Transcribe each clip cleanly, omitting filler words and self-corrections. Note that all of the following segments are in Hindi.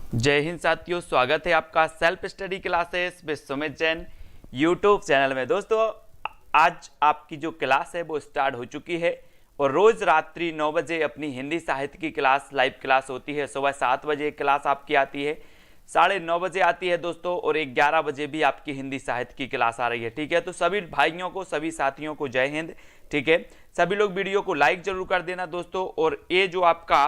जय हिंद साथियों, स्वागत है आपका self study classes with Sumit Jain YouTube channel में। दोस्तों, आज आपकी जो क्लास है वो स्टार्ट हो चुकी है और रोज रात्रि 9 बजे अपनी हिंदी साहित्य की क्लास लाइव क्लास होती है। सुबह 7 बजे क्लास आपकी आती है, 9:30 बजे आती है दोस्तों, और 11 बजे भी आपकी हिंदी साहित्य की क्लास आ रही है। ठीक है, तो सभी भाइयों को, सभी साथियों को जय हिंद। ठीक है, सभी लोग वीडियो को लाइक जरूर कर देना दोस्तों। और ये जो आपका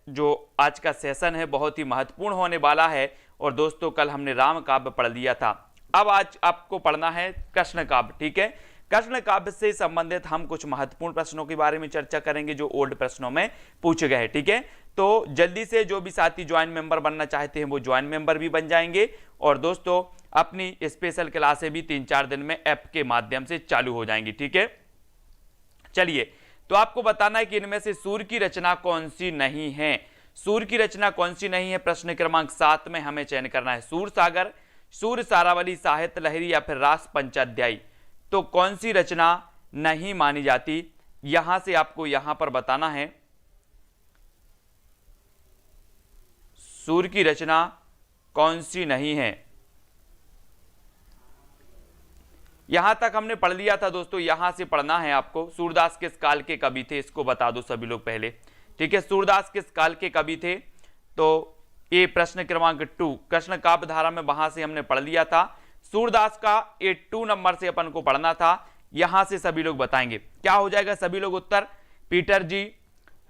जो आज का सेशन है बहुत ही महत्वपूर्ण होने वाला है। और दोस्तों, कल हमने राम काव्य पढ़ लिया था, अब आज आपको पढ़ना है कृष्ण काव्य। ठीक है, कृष्ण काव्य से संबंधित हम कुछ महत्वपूर्ण प्रश्नों के बारे में चर्चा करेंगे जो ओल्ड प्रश्नों में पूछे गए हैं। ठीक है, तो जल्दी से जो भी साथी ज्वाइन मेंबर बनना चाहते हैं वो ज्वाइन मेंबर भी बन जाएंगे। और दोस्तों, अपनी स्पेशल क्लासें भी 3-4 दिन में ऐप के माध्यम से चालू हो जाएंगी। ठीक है, चलिए, तो आपको बताना है कि इनमें से सूर्य की रचना कौन सी नहीं है। सूर्य की रचना कौन सी नहीं है, प्रश्न क्रमांक 7 में हमें चयन करना है। सूर सागर, सूर्य सारावली, साहित्य लहरी या फिर रास पंचाध्यायी। तो कौन सी रचना नहीं मानी जाती, यहां से आपको यहां पर बताना है। सूर्य की रचना कौन सी नहीं है, यहां तक हमने पढ़ लिया था दोस्तों, यहां से पढ़ना है आपको। सूरदास किस काल के कवि थे, इसको बता दो सभी लोग पहले। ठीक है, सूरदास किस काल के कवि थे, तो ये प्रश्न क्रमांक 2 कृष्ण काव्य धारा में वहां से हमने पढ़ लिया था। सूरदास का ये 2 नंबर से अपन को पढ़ना था, यहां से सभी लोग बताएंगे क्या हो जाएगा। सभी लोग उत्तर, पीटर जी,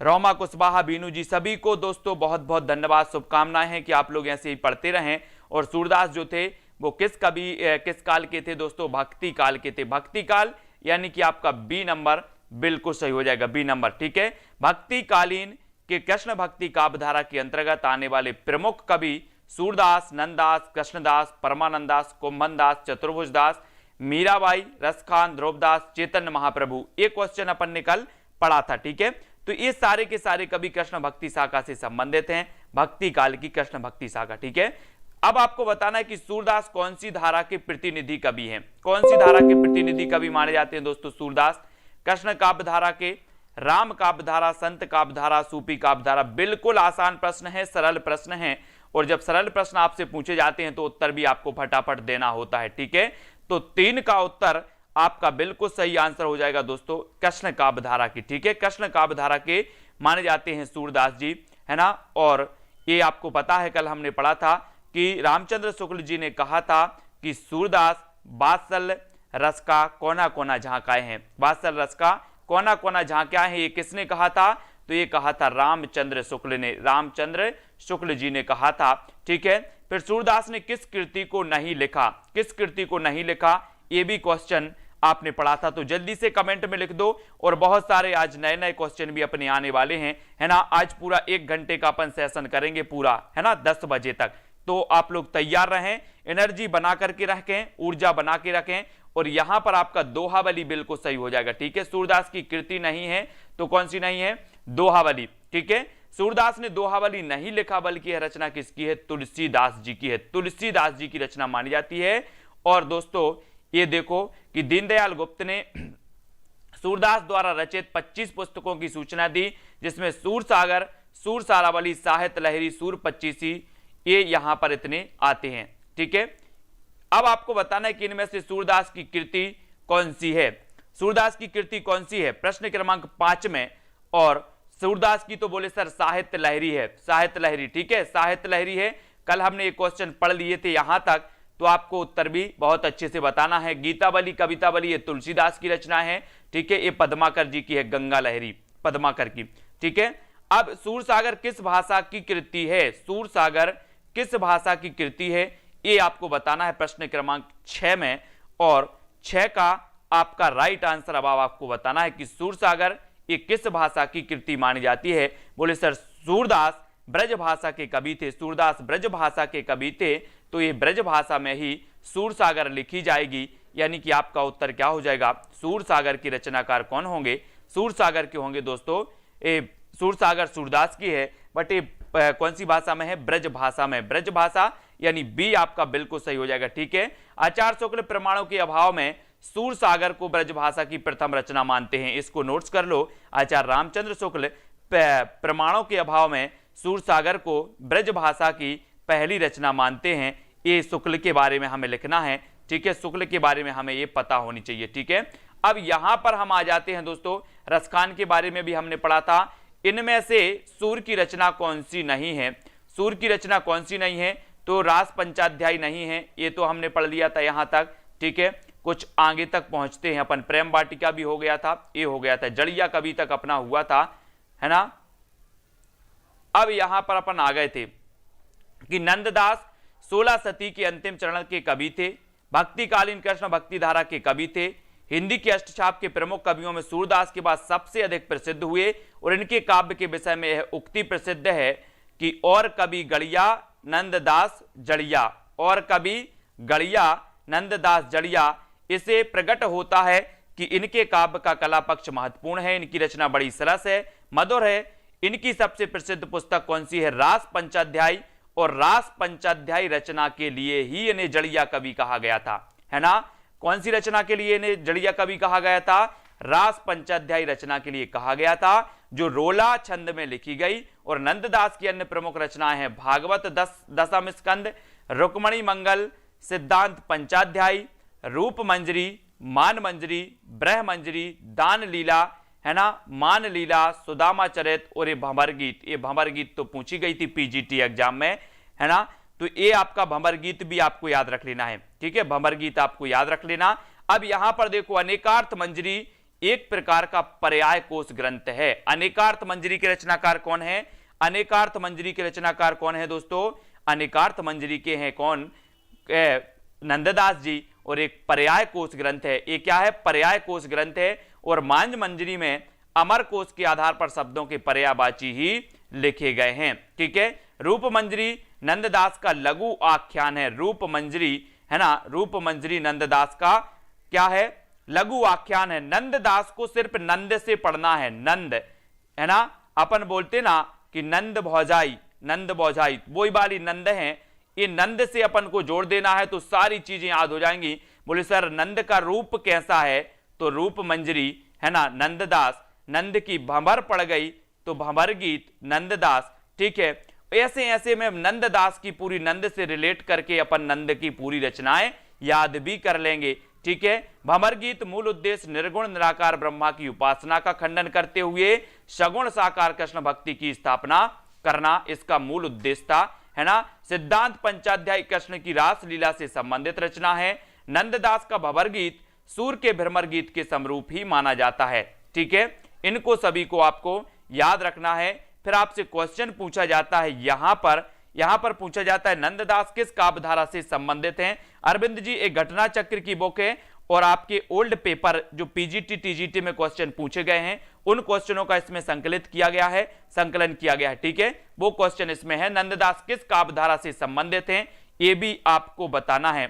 रोमा कुशवाहा, बीनू जी, सभी को दोस्तों बहुत बहुत धन्यवाद, शुभकामनाएं हैं कि आप लोग ऐसे ही पढ़ते रहें। और सूरदास जो थे वो किस कवि किस काल के थे दोस्तों, भक्ति काल के थे। भक्ति काल यानी कि आपका बी नंबर बिल्कुल सही हो जाएगा, बी नंबर। ठीक है, भक्ति कालीन के कृष्ण भक्ति काव्य धारा के अंतर्गत आने वाले प्रमुख कवि सूरदास, नंददास, कृष्णदास, परमानंदास, कुंभनदास, चतुर्भुजदास, मीराबाई, रसखान, ध्रुवदास, चैतन्य महाप्रभु। एक क्वेश्चन अपन ने कल पढ़ा था। ठीक है, तो ये सारे के सारे कवि कृष्ण भक्ति शाखा से संबंधित हैं, भक्ति काल की कृष्ण भक्ति शाखा। ठीक है, अब आपको बताना है कि सूरदास कौन सी धारा के प्रतिनिधि कवि हैं। कौन सी धारा के प्रतिनिधि कवि माने जाते हैं दोस्तों सूरदास, कृष्ण काव्य धारा के, राम काव्य धारा, संत काव्य धारा, सूफी काव्य धारा। बिल्कुल आसान प्रश्न है, सरल प्रश्न है। और जब सरल प्रश्न आपसे पूछे जाते हैं तो उत्तर भी आपको फटाफट देना होता है। ठीक है, तो 3 का उत्तर आपका बिल्कुल सही आंसर हो जाएगा दोस्तों, कृष्ण काव्य धारा की। ठीक है, कृष्ण काव्य धारा के माने जाते हैं सूरदास जी, है ना। और ये आपको पता है, कल हमने पढ़ा था कि रामचंद्र शुक्ल जी ने कहा था कि सूरदास वात्सल रस का कोना कोना झांकाए हैं। वात्सल रस का कोना कोना झांका है, ये किसने कहा था, तो ये कहा था रामचंद्र शुक्ल ने, रामचंद्र शुक्ल जी ने कहा था। ठीक है, फिर सूरदास ने किस कृति को नहीं लिखा, किस कृति को नहीं लिखा, ये भी क्वेश्चन आपने पढ़ा था। तो जल्दी से कमेंट में लिख दो। और बहुत सारे आज नए नए क्वेश्चन भी अपने आने वाले हैं, है ना। आज पूरा 1 घंटे का अपन सेशन करेंगे पूरा, है ना, 10 बजे तक। तो आप लोग तैयार रहें, एनर्जी बना करके रखें, ऊर्जा बना के रखें। और यहां पर आपका दोहावली बिल्कुल सही हो जाएगा। ठीक है, सूरदास की कृति नहीं है तो कौन सी नहीं है, दोहावली। ठीक है, सूरदास ने दोहावली नहीं लिखा, बल्कि यह रचना किसकी है, तुलसीदास जी की है। तुलसीदास जी की रचना मानी जाती है। और दोस्तों, ये देखो कि दीनदयाल गुप्त ने सूरदास द्वारा रचित 25 पुस्तकों की सूचना दी, जिसमें सूर सागर, सूर सारावली, साहित्य लहरी, सूर पच्चीसी, ये यहां पर इतने आते हैं। ठीक है, अब आपको बताना है कि इनमें से सूरदास की कृति कौन सी है। सूरदास की कृति कौन सी है, प्रश्न क्रमांक 5 में। और सूरदास की तो बोले सर साहित्य लहरी है, साहित्य लहरी। ठीक है, साहित्य लहरी है। कल हमने एक क्वेश्चन पढ़ लिए थे यहां तक, तो आपको उत्तर भी बहुत अच्छे से बताना है। गीतावली, कवितावली, ये तुलसीदास की रचना है। ठीक है, ये पद्माकर जी की है, गंगा लहरी पद्माकर की। ठीक है, अब सूरसागर किस भाषा की कृति है, सूरसागर किस भाषा की कृति है, ये आपको बताना है प्रश्न क्रमांक 6 में। और 6 का आपका राइट आंसर अब आपको बताना है कि सूरसागर ये किस भाषा की कृति मानी जाती है। बोले सर सूरदास ब्रज भाषा के कवि थे, सूरदास ब्रज भाषा के कवि थे, तो ये ब्रज भाषा में ही सूरसागर लिखी जाएगी। यानी कि आपका उत्तर क्या हो जाएगा, सूरसागर की रचनाकार कौन होंगे, सूरसागर के होंगे दोस्तों। सूरसागर सूरदास की है, बट ये कौन सी भाषा में है, ब्रज भाषा में, ब्रज भाषा, यानी बी आपका बिल्कुल सही हो जाएगा। ठीक है, आचार्य शुक्ल प्रमाणों के अभाव में सूरसागर को ब्रज भाषा की प्रथम रचना मानते हैं, इसको नोट्स कर लो। आचार्य रामचंद्र शुक्ल प्रमाणों के अभाव में सूरसागर को ब्रज भाषा की पहली रचना मानते हैं। ये शुक्ल के बारे में हमें लिखना है, ठीक है, शुक्ल के बारे में हमें ये पता होनी चाहिए, ठीक है। अब यहां पर हम आ जाते हैं दोस्तों, रसखान के बारे में भी हमने पढ़ा था। इनमें से सूर की रचना कौन सी नहीं है? सूर की रचना कौन सी नहीं है? तो रास पंचाध्यायी नहीं है, ये तो हमने पढ़ लिया था यहां तक, ठीक है। कुछ आगे तक पहुंचते हैं अपन, प्रेम वाटिका भी हो गया था, ये हो गया था, जड़िया कवि तक अपना हुआ था, है ना। अब यहां पर अपन आ गए थे कि नंददास 16 शती के अंतिम चरण के कवि थे, भक्तिकालीन कृष्ण भक्ति धारा के कवि थे, हिंदी के अष्टछाप के प्रमुख कवियों में सूरदास के बाद सबसे अधिक प्रसिद्ध हुए और इनके काव्य के विषय में यह उक्ति प्रसिद्ध है कि और कवि गड़िया नंददास जड़िया, और कवि गड़िया नंददास जड़िया। इसे प्रकट होता है कि इनके काव्य का कला पक्ष महत्वपूर्ण है, इनकी रचना बड़ी सरस है, मधुर है। इनकी सबसे प्रसिद्ध पुस्तक कौन सी है? रास पंचाध्यायी, और रास पंचाध्यायी रचना के लिए ही इन्हें जड़िया कवि कहा गया था, है ना। कौन सी रचना के लिए इन्हें जड़िया कवि कहा गया था? रास पंचाध्यायी रचना के लिए कहा गया था, जो रोला छंद में लिखी गई। और नंददास की अन्य प्रमुख रचनाएं हैं भागवत दशम स्कंद, रुक्मणी मंगल, सिद्धांत पंचाध्यायी, रूप मंजरी, मान मंजरी, ब्रह मंजरी, दान लीला, है ना, मान लीला, सुदामा चरित और ये भंवर गीत। ये भंवर गीत तो पूछी गई थी पीजीटी एग्जाम में, है ना। तो ये आपका भंवर गीत भी आपको याद रख लेना है, ठीक है, भंवर गीत आपको याद रख लेना। अब यहां पर देखो, अनेकार्थ मंजरी एक प्रकार का पर्याय कोश ग्रंथ है। अनेकार्थ मंजरी के रचनाकार कौन है? अनेकार्थ मंजरी के रचनाकार कौन है दोस्तों? अनेकार्थ मंजरी के हैं कौन? नंददास जी। और एक पर्याय कोश ग्रंथ है, ये क्या है? पर्याय कोश ग्रंथ है। और मांझ मंजरी में अमर कोश के आधार पर शब्दों के पर्यायवाची ही लिखे गए हैं, ठीक है। रूप मंजरी नंददास का लघु आख्यान है, रूप मंजरी, है ना, रूप मंजरी नंददास का क्या है? लघु आख्यान है। नंददास को सिर्फ नंद से पढ़ना है, नंद, है ना। अपन बोलते ना कि नंद भौजाई, नंद भौजाई, वही वाली नंद है, ये नंद से अपन को जोड़ देना है तो सारी चीजें याद हो जाएंगी। बोले सर नंद का रूप कैसा है? तो रूप मंजरी, है ना, नंददास। नंद की भंवर पड़ गई तो भंवर गीत नंददास, ठीक है। ऐसे ऐसे में नंददास की पूरी नंद से रिलेट करके अपन नंद की पूरी रचनाएं याद भी कर लेंगे, ठीक है। भंवर गीत मूल उद्देश्य निर्गुण निराकार ब्रह्मा की उपासना का खंडन करते हुए सगुण साकार कृष्ण भक्ति की स्थापना करना इसका मूल उद्देश्य था, है ना। सिद्धांत पंचाध्यायी कृष्ण की रास लीला से संबंधित रचना है। नंददास का भंवर गीत सूर के भ्रमर गीत के समरूप ही माना जाता है, ठीक है। इनको सभी को आपको याद रखना है। फिर आपसे क्वेश्चन पूछा जाता है, यहां पर पूछा जाता है नंददास किस काव्यधारा से संबंधित हैं? अरविंद जी, एक घटना चक्र की बुक है और आपके ओल्ड पेपर जो पीजीटी टीजीटी में क्वेश्चन पूछे गए हैं उन क्वेश्चनों का इसमें संकलित किया गया है, संकलन किया गया है, ठीक है। वो क्वेश्चन इसमें है, नंददास किस काव्यधारा से संबंधित हैं, ये भी आपको बताना है,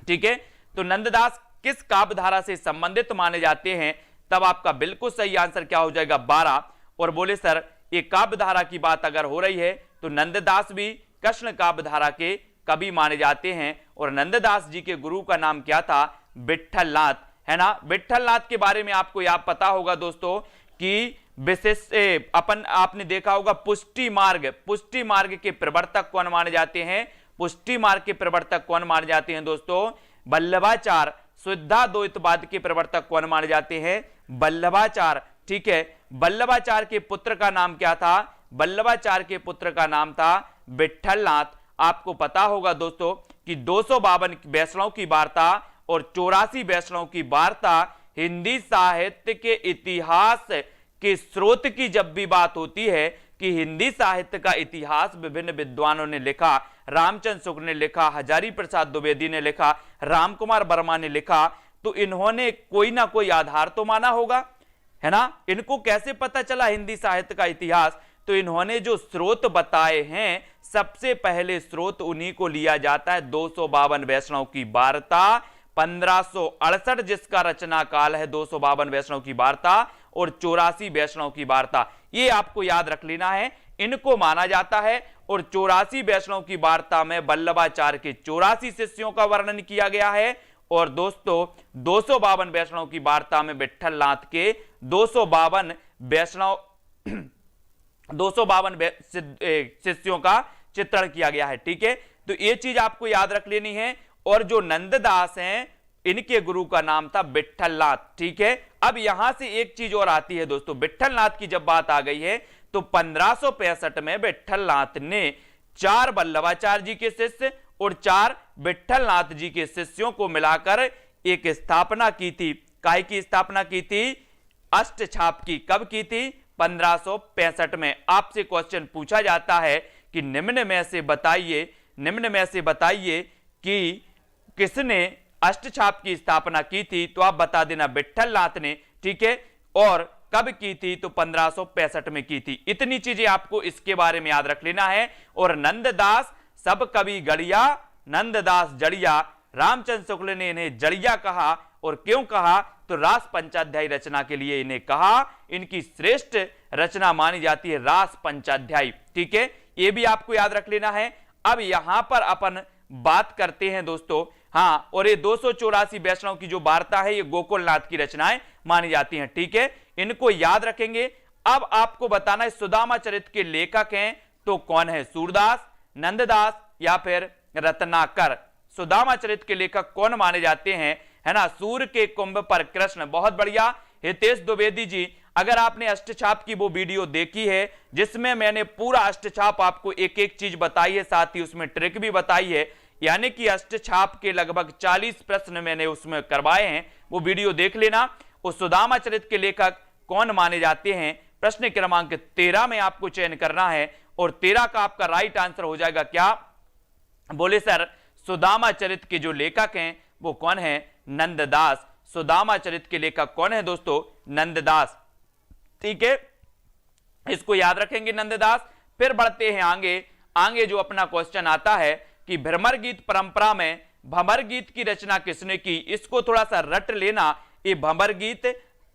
ठीक है। तो नंददास किस काव्यधारा से संबंधित माने जाते हैं, तब आपका बिल्कुल सही आंसर क्या हो जाएगा? 12। और बोले सर ये काव्यधारा की बात अगर हो रही है तो नंददास भी कृष्ण काव्यधारा के कवि माने जाते हैं। और नंददास जी के गुरु का नाम क्या था? विट्ठलनाथ, है ना। विट्ठलनाथ के बारे में आपको यह पता होगा दोस्तों कि विशेष आपने देखा होगा पुष्टि मार्ग के प्रवर्तक कौन माने जाते हैं? पुष्टि मार्ग के प्रवर्तक कौन माने जाते हैं दोस्तों? वल्लभाचार्य। शुद्धाद्वैतवाद के प्रवर्तक कौन माने जाते हैं? वल्लभाचार्य, ठीक है। वल्लभाचार्य के पुत्र का नाम क्या था? वल्लभाचार्य के पुत्र का नाम था विट्ठलनाथ। आपको पता होगा दोस्तों कि 252 वैष्णव की वार्ता और 84 वैष्णव की वार्ता हिंदी साहित्य के इतिहास के स्रोत की जब भी बात होती है कि हिंदी साहित्य का इतिहास विभिन्न विद्वानों ने लिखा, रामचंद्र शुक्ल ने लिखा, हजारी प्रसाद द्विवेदी ने लिखा, रामकुमार वर्मा ने लिखा, तो इन्होंने कोई ना कोई आधार तो माना होगा, है ना। इनको कैसे पता चला हिंदी साहित्य का इतिहास? तो इन्होंने जो स्रोत बताए हैं, सबसे पहले स्रोत उन्हीं को लिया जाता है 252 वैष्णव की वार्ता, 1568 जिसका रचना काल है 252 वैष्णव की वार्ता और 84 वैष्णव की वार्ता। ये आपको याद रख लेना है, इनको माना जाता है। और 84 वैष्णव की वार्ता में वल्लभाचार्य के 84 शिष्यों का वर्णन किया गया है। और दोस्तों 252 वैष्णव की वार्ता में विट्ठलनाथ के 252 वैष्णव 252 शिष्यों का चित्रण किया गया है। ठीक है, तो ये चीज आपको याद रख लेनी है। और जो नंददास हैं इनके गुरु का नाम था विट्ठलनाथ। ठीक है, अब यहां से एक चीज और आती है दोस्तों, विट्ठलनाथ की जब बात आ गई है तो 1565 में विट्ठलनाथ ने 4 वल्लभाचार्य जी के शिष्य और 4 विट्ठलनाथ जी के शिष्यों को मिलाकर एक स्थापना की थी। काय की स्थापना की थी? अष्टछाप की। कब की थी? 1565 में। आपसे क्वेश्चन पूछा जाता है कि निम्न में से बताइए कि किसने अष्टछाप की स्थापना की थी, तो आप बता देना विट्ठलनाथ ने। ठीक है, और कब की थी? तो 1565 में की थी। इतनी चीजें आपको इसके बारे में याद रख लेना है। और नंददास सब कवि गढ़िया, नंददास जड़िया, रामचंद्र शुक्ल ने इन्हें जड़िया कहा। और क्यों कहा? तो रास पंचाध्यायी रचना के लिए इन्हें कहा। इनकी श्रेष्ठ रचना मानी जाती है रास पंचाध्यायी। ठीक है, यह भी आपको याद रख लेना है। अब यहां पर अपन बात करते हैं दोस्तों, हाँ, और ये 284 वैष्णव की जो वार्ता है ये गोकुलनाथ की रचनाएं मानी जाती हैं। ठीक है, इनको याद रखेंगे। अब आपको बताना है सुदामा चरित के लेखक हैं तो कौन है? सूरदास, नंददास या फिर रत्नाकर। सुदामा चरित के लेखक कौन माने जाते हैं? है ना, सूर्य के कुंभ पर कृष्ण। बहुत बढ़िया हितेश द्विवेदी जी, अगर आपने अष्टछाप की वो वीडियो देखी है जिसमें मैंने पूरा अष्टछाप आपको एक एक चीज बताई है, साथ ही उसमें ट्रिक भी बताई है, यानी कि अष्टछाप के लगभग 40 प्रश्न मैंने उसमें करवाए हैं, वो वीडियो देख लेना। उस सुदामा चरित के लेखक कौन माने जाते हैं? प्रश्न क्रमांक 13 में आपको चयन करना है और 13 का आपका राइट आंसर हो जाएगा क्या? बोले सर सुदामा चरित के जो लेखक हैं वो कौन है? नंददास। सुदामा चरित के लेखक कौन है दोस्तों? नंददास। ठीक है, इसको याद रखेंगे नंददास। फिर बढ़ते हैं आगे जो अपना क्वेश्चन आता है कि भ्रमर गीत परंपरा में भंवर गीत की रचना किसने की? इसको थोड़ा सा रट लेना। ये भंवर गीत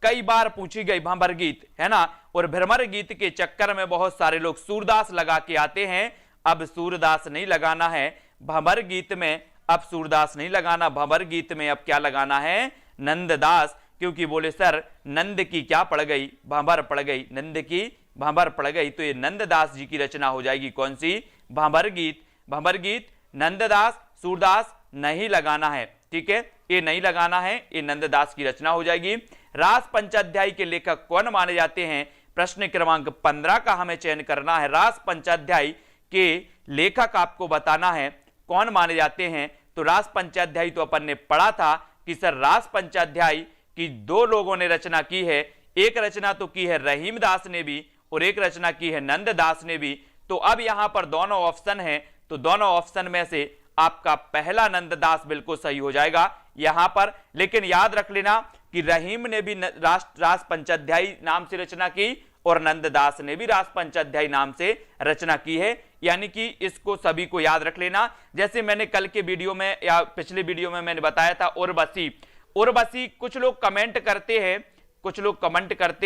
कई बार पूछी गई, भंवर गीत, है ना। और भ्रमर गीत के चक्कर में बहुत सारे लोग सूरदास लगा के आते हैं। अब सूरदास नहीं लगाना है भंवर गीत में, अब सूरदास नहीं लगाना भंवर गीत में, अब क्या लगाना है? नंददास। क्योंकि बोले सर नंद की क्या पड़ गई? भंवर पड़ गई। नंद की भंवर पड़ गई, तो ये नंददास जी की रचना हो जाएगी। कौन सी? भंवर गीत। भंवर गीत नंददास, सूरदास नहीं लगाना है। ठीक है, ये नहीं लगाना है, ये नंददास की रचना हो जाएगी। रास पंचाध्यायी के लेखक कौन माने जाते हैं? प्रश्न क्रमांक 15 का हमें चयन करना है। रास पंचाध्यायी के लेखक आपको बताना है कौन माने जाते हैं। तो रास पंचाध्यायी तो अपन ने पढ़ा था कि सर रास पंचाध्यायी की 2 लोगों ने रचना की है। एक रचना तो की है रहीमदास ने भी और एक रचना की है नंददास ने भी। तो अब यहां पर दोनों ऑप्शन हैं, तो दोनों ऑप्शन में से आपका पहला नंददास बिल्कुल सही हो जाएगा यहां पर। लेकिन याद रख लेना कि रहीम ने भी रास पंचाध्यायी नाम से रचना की और नंददास ने भी रास पंचाध्यायी नाम से रचना की है, यानी कि इसको सभी को याद रख लेना। जैसे मैंने कल के वीडियो में या पिछले वीडियो में मैंने बताया था उर्वशी। उर्वशी कुछ लोग कमेंट करते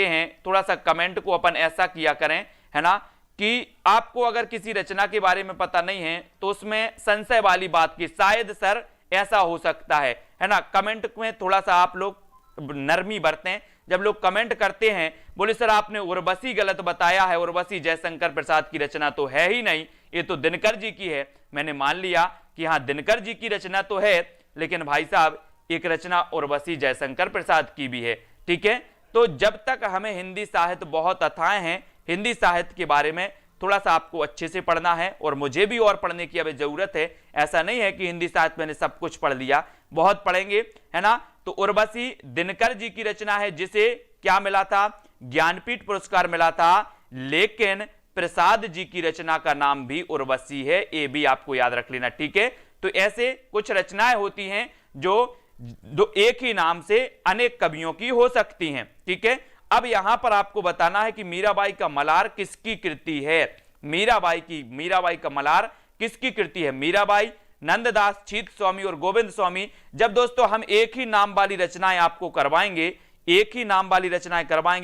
हैं, थोड़ा सा कमेंट को अपन ऐसा किया करें, है ना, कि आपको अगर किसी रचना के बारे में पता नहीं है तो उसमें संशय वाली बात की शायद सर ऐसा हो सकता है ना। कमेंट में थोड़ा सा आप लोग नरमी बरतें। जब लोग कमेंट करते हैं बोले सर आपने उर्वशी गलत बताया है, उर्वशी जयशंकर प्रसाद की रचना तो है ही नहीं, ये तो दिनकर जी की है। मैंने मान लिया कि हाँ दिनकर जी की रचना तो है, लेकिन भाई साहब एक रचना उर्वशी जयशंकर प्रसाद की भी है। ठीक है, तो जब तक हमें हिंदी साहित्य बहुत अथाह हैं, हिंदी साहित्य के बारे में थोड़ा सा आपको अच्छे से पढ़ना है और मुझे भी और पढ़ने की अभी जरूरत है। ऐसा नहीं है कि हिंदी साहित्य मैंने सब कुछ पढ़ लिया, बहुत पढ़ेंगे, है ना। तो उर्वशी दिनकर जी की रचना है जिसे क्या मिला था? ज्ञानपीठ पुरस्कार मिला था, लेकिन प्रसाद जी की रचना का नाम भी उर्वशी है, ये भी आपको याद रख लेना। ठीक है, तो ऐसे कुछ रचनाएं होती हैं जो एक ही नाम से अनेक कवियों की हो सकती हैं। ठीक है, अब यहां पर आपको बताना है कि मीराबाई का मलार किसकी कृति है? मीराबाई का मलार किसकी कृति है? मीराबाई, नंददास, छीत स्वामी और गोविंद स्वामी। जब दोस्तों हम एक ही नाम वाली रचनाएं आपको करवाएंगे,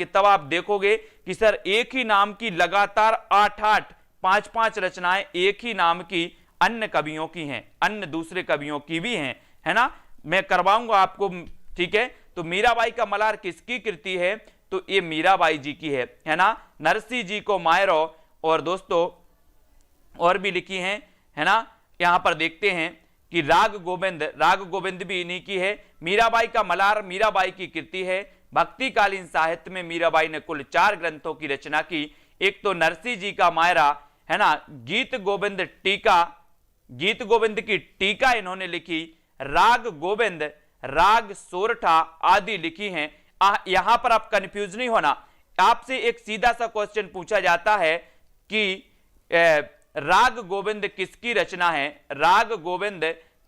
तब आप देखोगे कि सर एक ही नाम की लगातार 8-8, 5-5 रचनाएं एक ही नाम की अन्य कवियों की हैं, अन्य दूसरे कवियों की भी हैं, है ना। मैं करवाऊंगा आपको। ठीक है, तो मीराबाई का मलार किसकी कृति है? तो ये मीराबाई जी की है ना। नरसिंह जी को मायरो, और दोस्तों और भी लिखी है ना। यहां पर देखते हैं कि राग गोविंद भी इन्हीं की है। मीराबाई का मलार मीराबाई की कृति है। भक्तिकालीन साहित्य में मीराबाई ने कुल 4 ग्रंथों की रचना की। एक तो नरसिंह जी का मायरा है ना, गीत गोविंद की टीका इन्होंने लिखी, राग गोविंद, राग सोरठा आदि लिखी हैं। यहां पर आप कंफ्यूज नहीं होना, आपसे एक सीधा सा क्वेश्चन पूछा जाता है कि राग गोविंद किसकी रचना है, राग गोविंद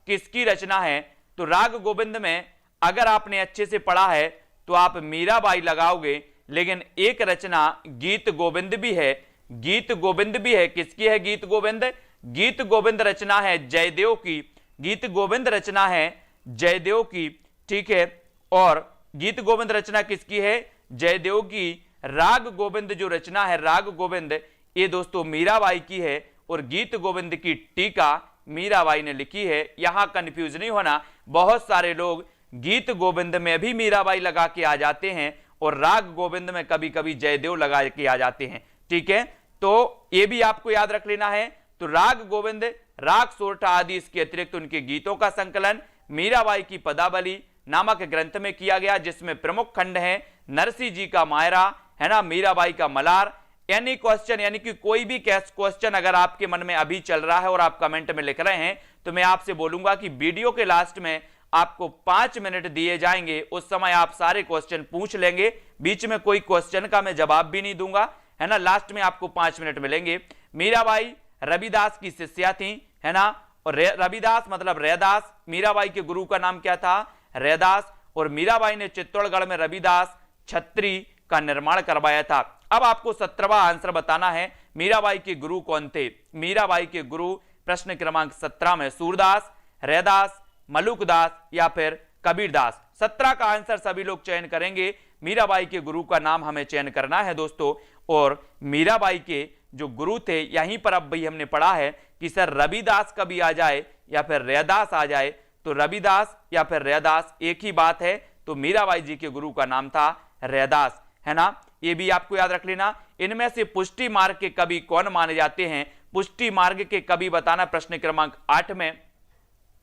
किसकी रचना है। तो राग गोविंद में अगर आपने अच्छे से पढ़ा है तो आप मीराबाई लगाओगे, लेकिन एक रचना गीत गोविंद भी है, गीत गोविंद भी है। किसकी है गीत गोविंद? गीत गोविंद रचना है जयदेव की, गीत गोविंद रचना है जयदेव की, ठीक है। और गीत गोविंद रचना किसकी है? जयदेव की। राग गोविंद जो रचना है राग गोविंद, ये दोस्तों मीराबाई की है, और गीत गोविंद की टीका मीराबाई ने लिखी है। यहां कंफ्यूज नहीं होना, बहुत सारे लोग गीत गोविंद में भी मीराबाई लगा के आ जाते हैं और राग गोविंद में कभी कभी जयदेव लगा के आ जाते हैं, ठीक है। तो ये भी आपको याद रख लेना है। तो राग गोविंद, राग सोरठा आदि, इसके अतिरिक्त उनके गीतों का संकलन मीराबाई की पदावली नामक ग्रंथ में किया गया, जिसमें प्रमुख खंड है नरसिंह जी का मायरा है ना, मीराबाई का मलार। एनी क्वेश्चन, यानी कि कोई भी क्वेश्चन अगर आपके मन में अभी चल रहा है और आप कमेंट में लिख रहे हैं, तो मैं आपसे बोलूंगा कि वीडियो के लास्ट में आपको 5 मिनट दिए जाएंगे, उस समय आप सारे क्वेश्चन पूछ लेंगे। बीच में कोई क्वेश्चन का मैं जवाब भी नहीं दूंगा, है ना। लास्ट में आपको 5 मिनट मिलेंगे। मीराबाई रविदास की शिष्या थी, है ना, और रविदास मतलब रैदास। मीराबाई के गुरु का नाम क्या था? रैदास। और मीराबाई ने चित्तौड़गढ़ में रविदास छत्री का निर्माण करवाया था। अब आपको 17वां आंसर बताना है, मीराबाई के गुरु कौन थे? मीराबाई के गुरु प्रश्न क्रमांक 17 में सूरदास, रैदास, मलुकदास या फिर कबीरदास। 17 का आंसर सभी लोग चयन करेंगे। मीराबाई के गुरु का नाम हमें चयन करना है दोस्तों। और मीराबाई के जो गुरु थे, यहीं पर अब भी हमने पढ़ा है कि सर रविदास कभी आ जाए या फिर रैदास आ जाए, तो रविदास या फिर रैदास एक ही बात है। तो मीराबाई जी के गुरु का नाम था रैदास, है ना। ये भी आपको याद रख लेना। इनमें से पुष्टि मार्ग के कवि कौन माने जाते हैं? पुष्टि मार्ग के कवि बताना प्रश्न क्रमांक 8 में।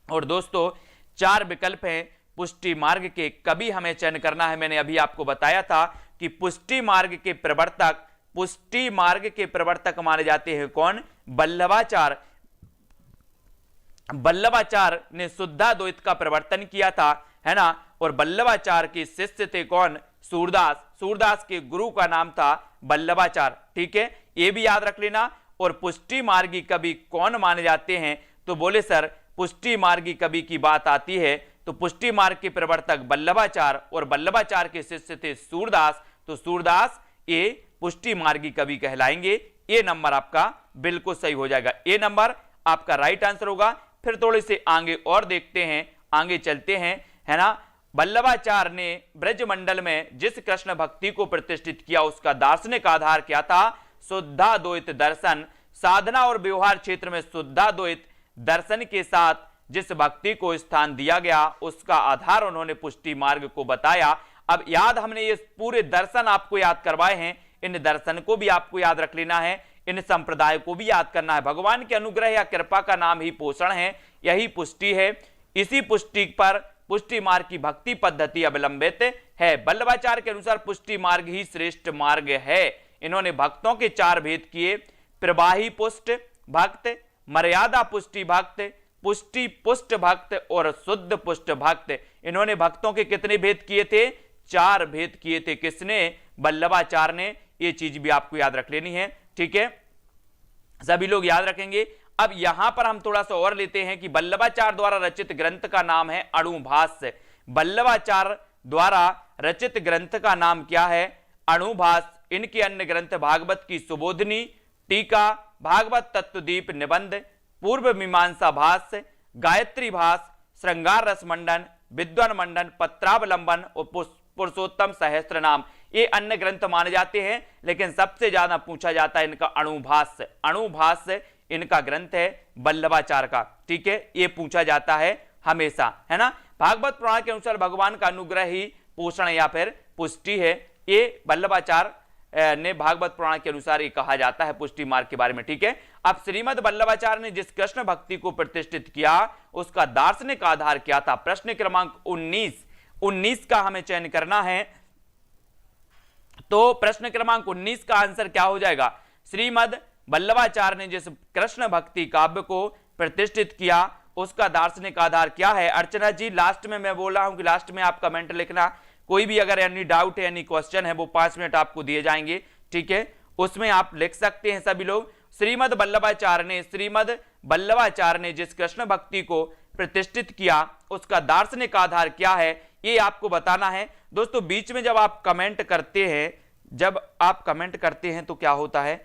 और दोस्तों 4 विकल्प हैं पुष्टि मार्ग के कवि हमें चयन करना है। मैंने अभी आपको बताया था कि पुष्टि मार्ग के प्रवर्तक माने जाते हैं कौन? वल्लभाचार्य। वल्लभाचार्य ने शुद्धाद्वैत का प्रवर्तन किया था, है ना। और वल्लभाचार्य के शिष्य थे कौन? सूरदास। सूरदास के गुरु का नाम था वल्लभाचार्य, ठीक है, ये भी याद रख लेना। और पुष्टि मार्गी कवि कौन माने जाते हैं? तो बोले सर पुष्टि मार्गी कवि की बात आती है तो पुष्टि मार्ग के प्रवर्तक वल्लभाचार्य और वल्लभाचार्य के शिष्य थे सूरदास। तो सूरदास ये पुष्टि मार्गी कवि कहलाएंगे। ये नंबर आपका बिल्कुल सही हो जाएगा, ये नंबर आपका राइट आंसर होगा। फिर थोड़े से आगे और देखते हैं, आगे चलते हैं, है ना। वल्लभाचार्य ने ब्रजमंडल में जिस कृष्ण भक्ति को प्रतिष्ठित किया उसका दार्शनिक आधार क्या था? शुद्धाद्वैत दर्शन। साधना और व्यवहार क्षेत्र में शुद्धाद्वैत दर्शन के साथ जिस भक्ति को स्थान दिया गया उसका आधार उन्होंने पुष्टि मार्ग को बताया। अब याद हमने ये पूरे दर्शन आपको याद करवाए हैं, इन दर्शन को भी आपको याद रख लेना है, इन संप्रदाय को भी याद करना है। भगवान के अनुग्रह या कृपा का नाम ही पोषण है, यही पुष्टि है। इसी पुष्टि पर पुष्टि मार्ग की भक्ति पद्धति अवलंबित है। वल्लभाचार्य के अनुसार पुष्टि मार्ग ही श्रेष्ठ मार्ग है। इन्होंने भक्तों के 4 भेद किए, प्रवाही पुष्ट भक्त, मर्यादा पुष्टि भक्त, पुष्टि पुष्ट भक्त और शुद्ध पुष्ट भक्त। इन्होंने भक्तों के कितने भेद किए थे? 4 भेद किए थे। किसने? वल्लभाचार्य ने। ये चीज भी आपको याद रख लेनी है, ठीक है, सभी लोग याद रखेंगे। अब यहां पर हम थोड़ा सा और लेते हैं कि वल्लभाचार्य द्वारा रचित ग्रंथ का नाम है अणुभाष्य। वल्लभाचार्य द्वारा रचित ग्रंथ का नाम क्या है? अणुभाष्य। इनके अन्य ग्रंथ भागवत की सुबोधनी, टीका, भागवत तत्वदीप निबंध, पूर्व मीमांसा भाष्य, गायत्री भाष्य, श्रृंगार रस मंडन, विद्वान मंडन, पत्रावलंबन और पुरुषोत्तम सहस्त्र नाम, ये अन्य ग्रंथ माने जाते हैं। लेकिन सबसे ज्यादा पूछा जाता है इनका अणुभाष्य। अणुभाष्य इनका ग्रंथ है वल्लभाचार्य का, ठीक है, ये पूछा जाता है हमेशा, है ना। भागवत पुराण के अनुसार भगवान का अनुग्रह ही पोषण या फिर पुष्टि है, ये वल्लभाचार्य ने भागवत पुराण के अनुसार ये कहा जाता है पुष्टि मार्ग के बारे में। ठीक है, अब श्रीमद वल्लभाचार्य ने जिस कृष्ण भक्ति को प्रतिष्ठित किया उसका दार्शनिक आधार क्या था? प्रश्न क्रमांक 19 का हमें चयन करना है। तो प्रश्न क्रमांक 19 का आंसर क्या हो जाएगा? श्रीमद वल्लभाचार्य ने जिस कृष्ण भक्ति काव्य को प्रतिष्ठित किया उसका दार्शनिक आधार क्या है? अर्चना जी, लास्ट में मैं बोल रहा हूं कि लास्ट में आप कमेंट लिखना, कोई भी अगर एनी डाउट है, एनी क्वेश्चन है, वो 5 मिनट आपको दिए जाएंगे। ठीक है, उसमें आप लिख सकते हैं सभी लोग। श्रीमद वल्लभाचार्य ने जिस कृष्ण भक्ति को प्रतिष्ठित किया उसका दार्शनिक आधार क्या है, ये आपको बताना है। दोस्तों बीच में जब आप कमेंट करते हैं तो क्या होता है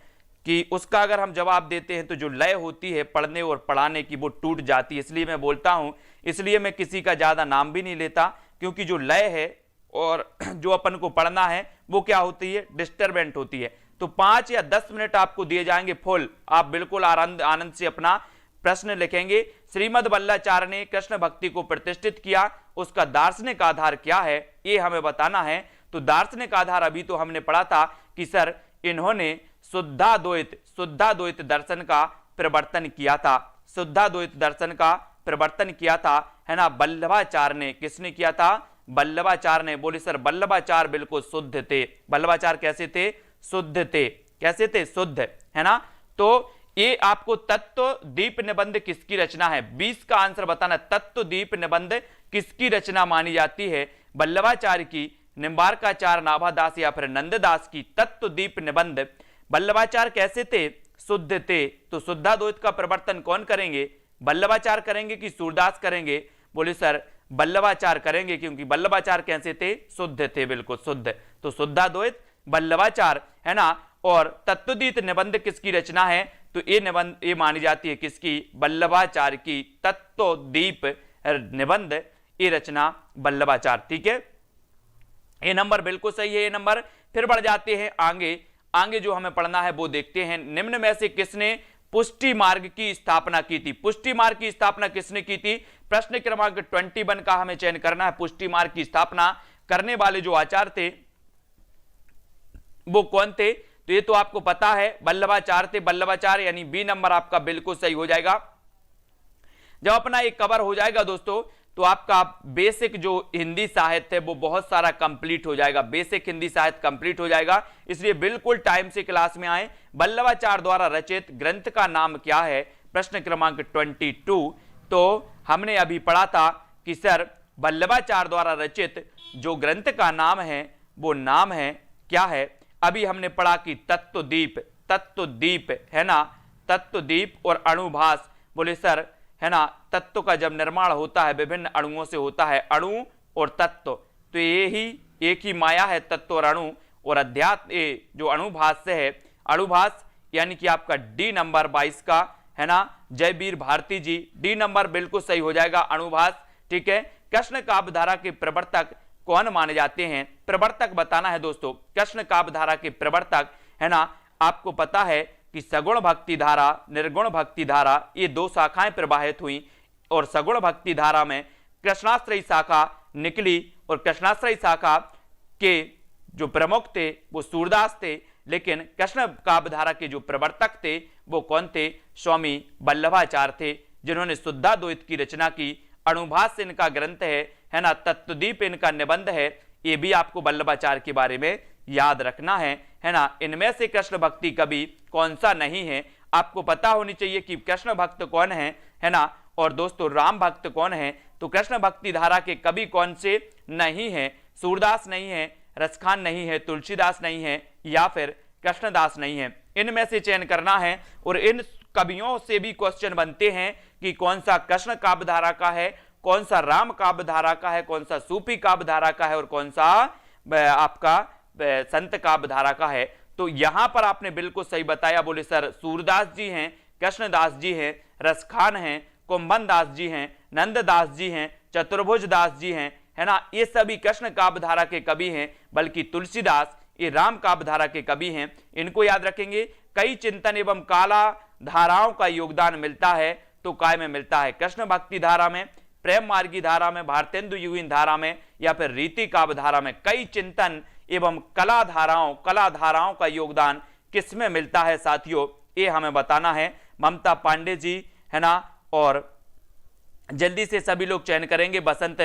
कि उसका अगर हम जवाब देते हैं तो जो लय होती है पढ़ने और पढ़ाने की वो टूट जाती है, इसलिए मैं बोलता हूं, इसलिए मैं किसी का ज्यादा नाम भी नहीं लेता, क्योंकि जो लय है और जो अपन को पढ़ना है वो क्या होती है, डिस्टर्बेंट होती है। तो 5 या 10 मिनट आपको दिए जाएंगे फुल, आप बिल्कुल आनंद से अपना प्रश्न लिखेंगे। श्रीमद वल्लभाचार्य ने कृष्ण भक्ति को प्रतिष्ठित किया उसका दार्शनिक आधार क्या है, ये हमें बताना है। तो दार्शनिक आधार अभी तो हमने पढ़ा था कि सर इन्होंने शुद्धाद्वैत दर्शन का प्रवर्तन किया था, शुद्धाद्वैत दर्शन का प्रवर्तन किया था, है ना, वल्लभाचार्य ने। किसने किया था? वल्लभाचार्य ने। बोले सर वल्लभाचार्य बिल्कुल शुद्ध थे। वल्लभाचार्य कैसे थे? शुद्ध थे। कैसे थे? शुद्ध, है ना। तो ये आपको तत्व दीप निबंध किसकी रचना है? 20 का आंसर बताना। तत्व दीप निबंध किसकी रचना मानी जाती है? वल्लभाचार्य की, निम्बार्काचार्य, नाभादास या फिर नंददास की। तत्व दीप निबंध। वल्लभाचार्य कैसे थे? शुद्ध थे। तो शुद्धाद्वैत का प्रवर्तन कौन करेंगे? वल्लभाचार्य करेंगे कि सूरदास करेंगे? बोले सर वल्लभाचार्य करेंगे, क्योंकि वल्लभाचार्य कैसे थे? शुद्ध थे, बिल्कुल शुद्ध। तो शुद्धाद्वैत वल्लभाचार्य, है ना। और तत्वदीप निबंध किसकी रचना है? तो ये निबंध ये मानी जाती है किसकी? वल्लभाचार्य की। तत्वदीप निबंध ये रचना वल्लभाचार्य। ठीक है, ये नंबर बिल्कुल सही है, ये नंबर। फिर बढ़ जाते हैं आगे जो हमें पढ़ना है वो देखते हैं। निम्न में से किसने पुष्टि मार्ग की स्थापना की थी? पुष्टि मार्ग की स्थापना किसने की थी? प्रश्न क्रमांक 21 का हमें चयन करना है। पुष्टि मार्ग की स्थापना करने वाले जो आचार्य थे वो कौन थे? तो ये तो आपको पता है, वल्लभाचार्य थे। वल्लभाचार्य यानी बी नंबर आपका बिल्कुल सही हो जाएगा। जब अपना एक कवर हो जाएगा दोस्तों तो आपका बेसिक जो हिंदी साहित्य है वो बहुत सारा कंप्लीट हो जाएगा। बेसिक हिंदी साहित्य कंप्लीट हो जाएगा, इसलिए बिल्कुल टाइम से क्लास में आए। वल्लभाचार्य द्वारा रचित ग्रंथ का नाम क्या है? प्रश्न क्रमांक 22। तो हमने अभी पढ़ा था कि सर वल्लभाचार्य द्वारा रचित जो ग्रंथ का नाम है वो नाम है क्या है? अभी हमने पढ़ा कि तत्वदीप, है ना, तत्वदीप और अणुभास। बोले सर, है ना, तत्व का जब निर्माण होता है विभिन्न अणुओं से होता है, अणु और तत्व, तो ये ही एक ही माया है, तत्व और अणु। और अध्यात्म जो अणुभास से है, अणुभास यानी कि आपका डी नंबर 22 का, है ना, जयवीर भारती जी, डी नंबर बिल्कुल सही हो जाएगा, अणुभास। ठीक है, कृष्ण काव्य धारा के प्रवर्तक कौन माने जाते हैं? प्रवर्तक बताना है दोस्तों। कृष्ण काव्य धारा के प्रवर्तक, है ना, आपको पता है कि सगुण भक्ति धारा, निर्गुण भक्ति धारा, ये 2 शाखाएं प्रवाहित हुई और सगुण भक्ति धारा में कृष्णाश्रयी शाखा निकली और कृष्णाश्रयी शाखा के जो प्रमुख थे वो सूरदास थे, लेकिन कृष्ण काव्य धारा के जो प्रवर्तक थे वो कौन थे? स्वामी वल्लभाचार्य थे, जिन्होंने शुद्धाद्वैत की रचना की। अणुभास इनका ग्रंथ है ना, तत्वदीप इनका निबंध है। ये भी आपको वल्लभाचार्य के बारे में याद रखना है ना। इनमें से कृष्ण भक्ति कवि कौन सा नहीं है? आपको पता होनी चाहिए कि कृष्ण भक्त कौन है ना। और दोस्तों राम भक्त कौन है? तो कृष्ण भक्ति धारा के कवि कौन से नहीं है? सूरदास नहीं है, रसखान नहीं है, तुलसीदास नहीं है, या फिर कृष्णदास नहीं है। इनमें से चयन करना है और इन कवियों से भी क्वेश्चन बनते हैं कि कौन सा कृष्ण काव्य धारा का है, कौन सा राम काव्य धारा का है, कौन सा सूफी काव्य धारा का है और कौन सा आपका संत काव्य धारा का है। तो यहां पर आपने बिल्कुल सही बताया। बोले सर सूरदास जी हैं, कृष्णदास जी हैं, रसखान हैं, कुंभन दास जी हैं, नंददास जी हैं, चतुर्भुज दास जी हैं, है ना, ये सभी कृष्ण काव्य धारा के कवि हैं। बल्कि तुलसीदास ये राम काव्य धारा के कवि हैं। इनको याद रखेंगे। कई चिंतन एवं काला धाराओं का योगदान मिलता है तो काय में मिलता है? कृष्ण भक्ति धारा में, प्रेम मार्गी धारा में, भारतेंदु युगीन धारा में, या फिर रीति काव्य धारा में। कई चिंतन एवं कला धाराओं का योगदान किसमें मिलता है साथियों, ये हमें बताना है। ममता पांडे जी, है ना, और जल्दी से सभी लोग चयन करेंगे। बसंत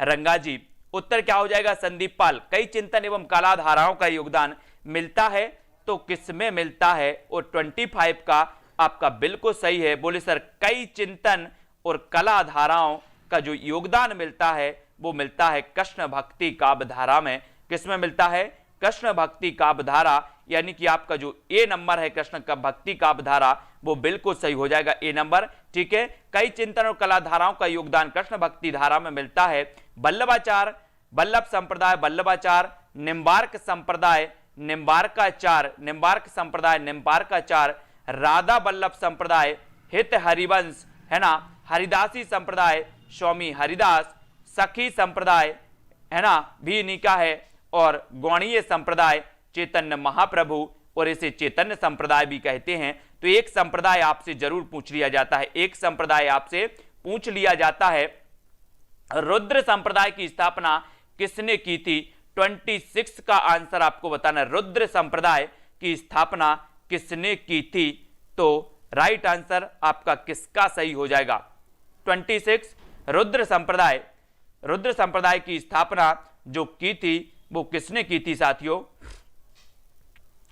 रंगा जी, उत्तर क्या हो जाएगा? संदीप पाल, कई चिंतन एवं कला धाराओं का योगदान मिलता है तो किसमें मिलता है? और 25 का आपका बिल्कुल सही है। बोले सर कई चिंतन और कला धाराओं का जो योगदान मिलता है वो मिलता है कृष्ण भक्ति काव्य धारा में। किसमें मिलता है? कृष्ण भक्ति काव्य धारा, यानी कि आपका जो ए नंबर है कृष्ण का भक्ति काव्य धारा वो बिल्कुल सही हो जाएगा, ए नंबर। ठीक है, कई चिंतन और कला धाराओं का योगदान कृष्ण भक्ति धारा में मिलता है। वल्लभाचार, वल्लभ संप्रदाय वल्लभाचार, निम्बार्क संप्रदाय निम्बार्काचार, निम्बार्क संप्रदाय निम्बार्काचार, राधा वल्लभ संप्रदाय हित हरिवंश, है ना, हरिदासी संप्रदाय स्वामी हरिदास, सखी संप्रदाय, है ना, भी निका है, और गौणीय संप्रदाय चैतन्य महाप्रभु, और इसे चैतन्य संप्रदाय भी कहते हैं। तो एक संप्रदाय आपसे जरूर पूछ लिया जाता है, एक संप्रदाय आपसे पूछ लिया जाता है, रुद्र संप्रदाय की स्थापना किसने की थी? 26 का आंसर आपको बताना है, रुद्र संप्रदाय की स्थापना किसने की थी? तो राइट आंसर आपका किसका सही हो जाएगा? 26 रुद्र संप्रदाय की स्थापना जो की थी वो किसने की थी साथियों?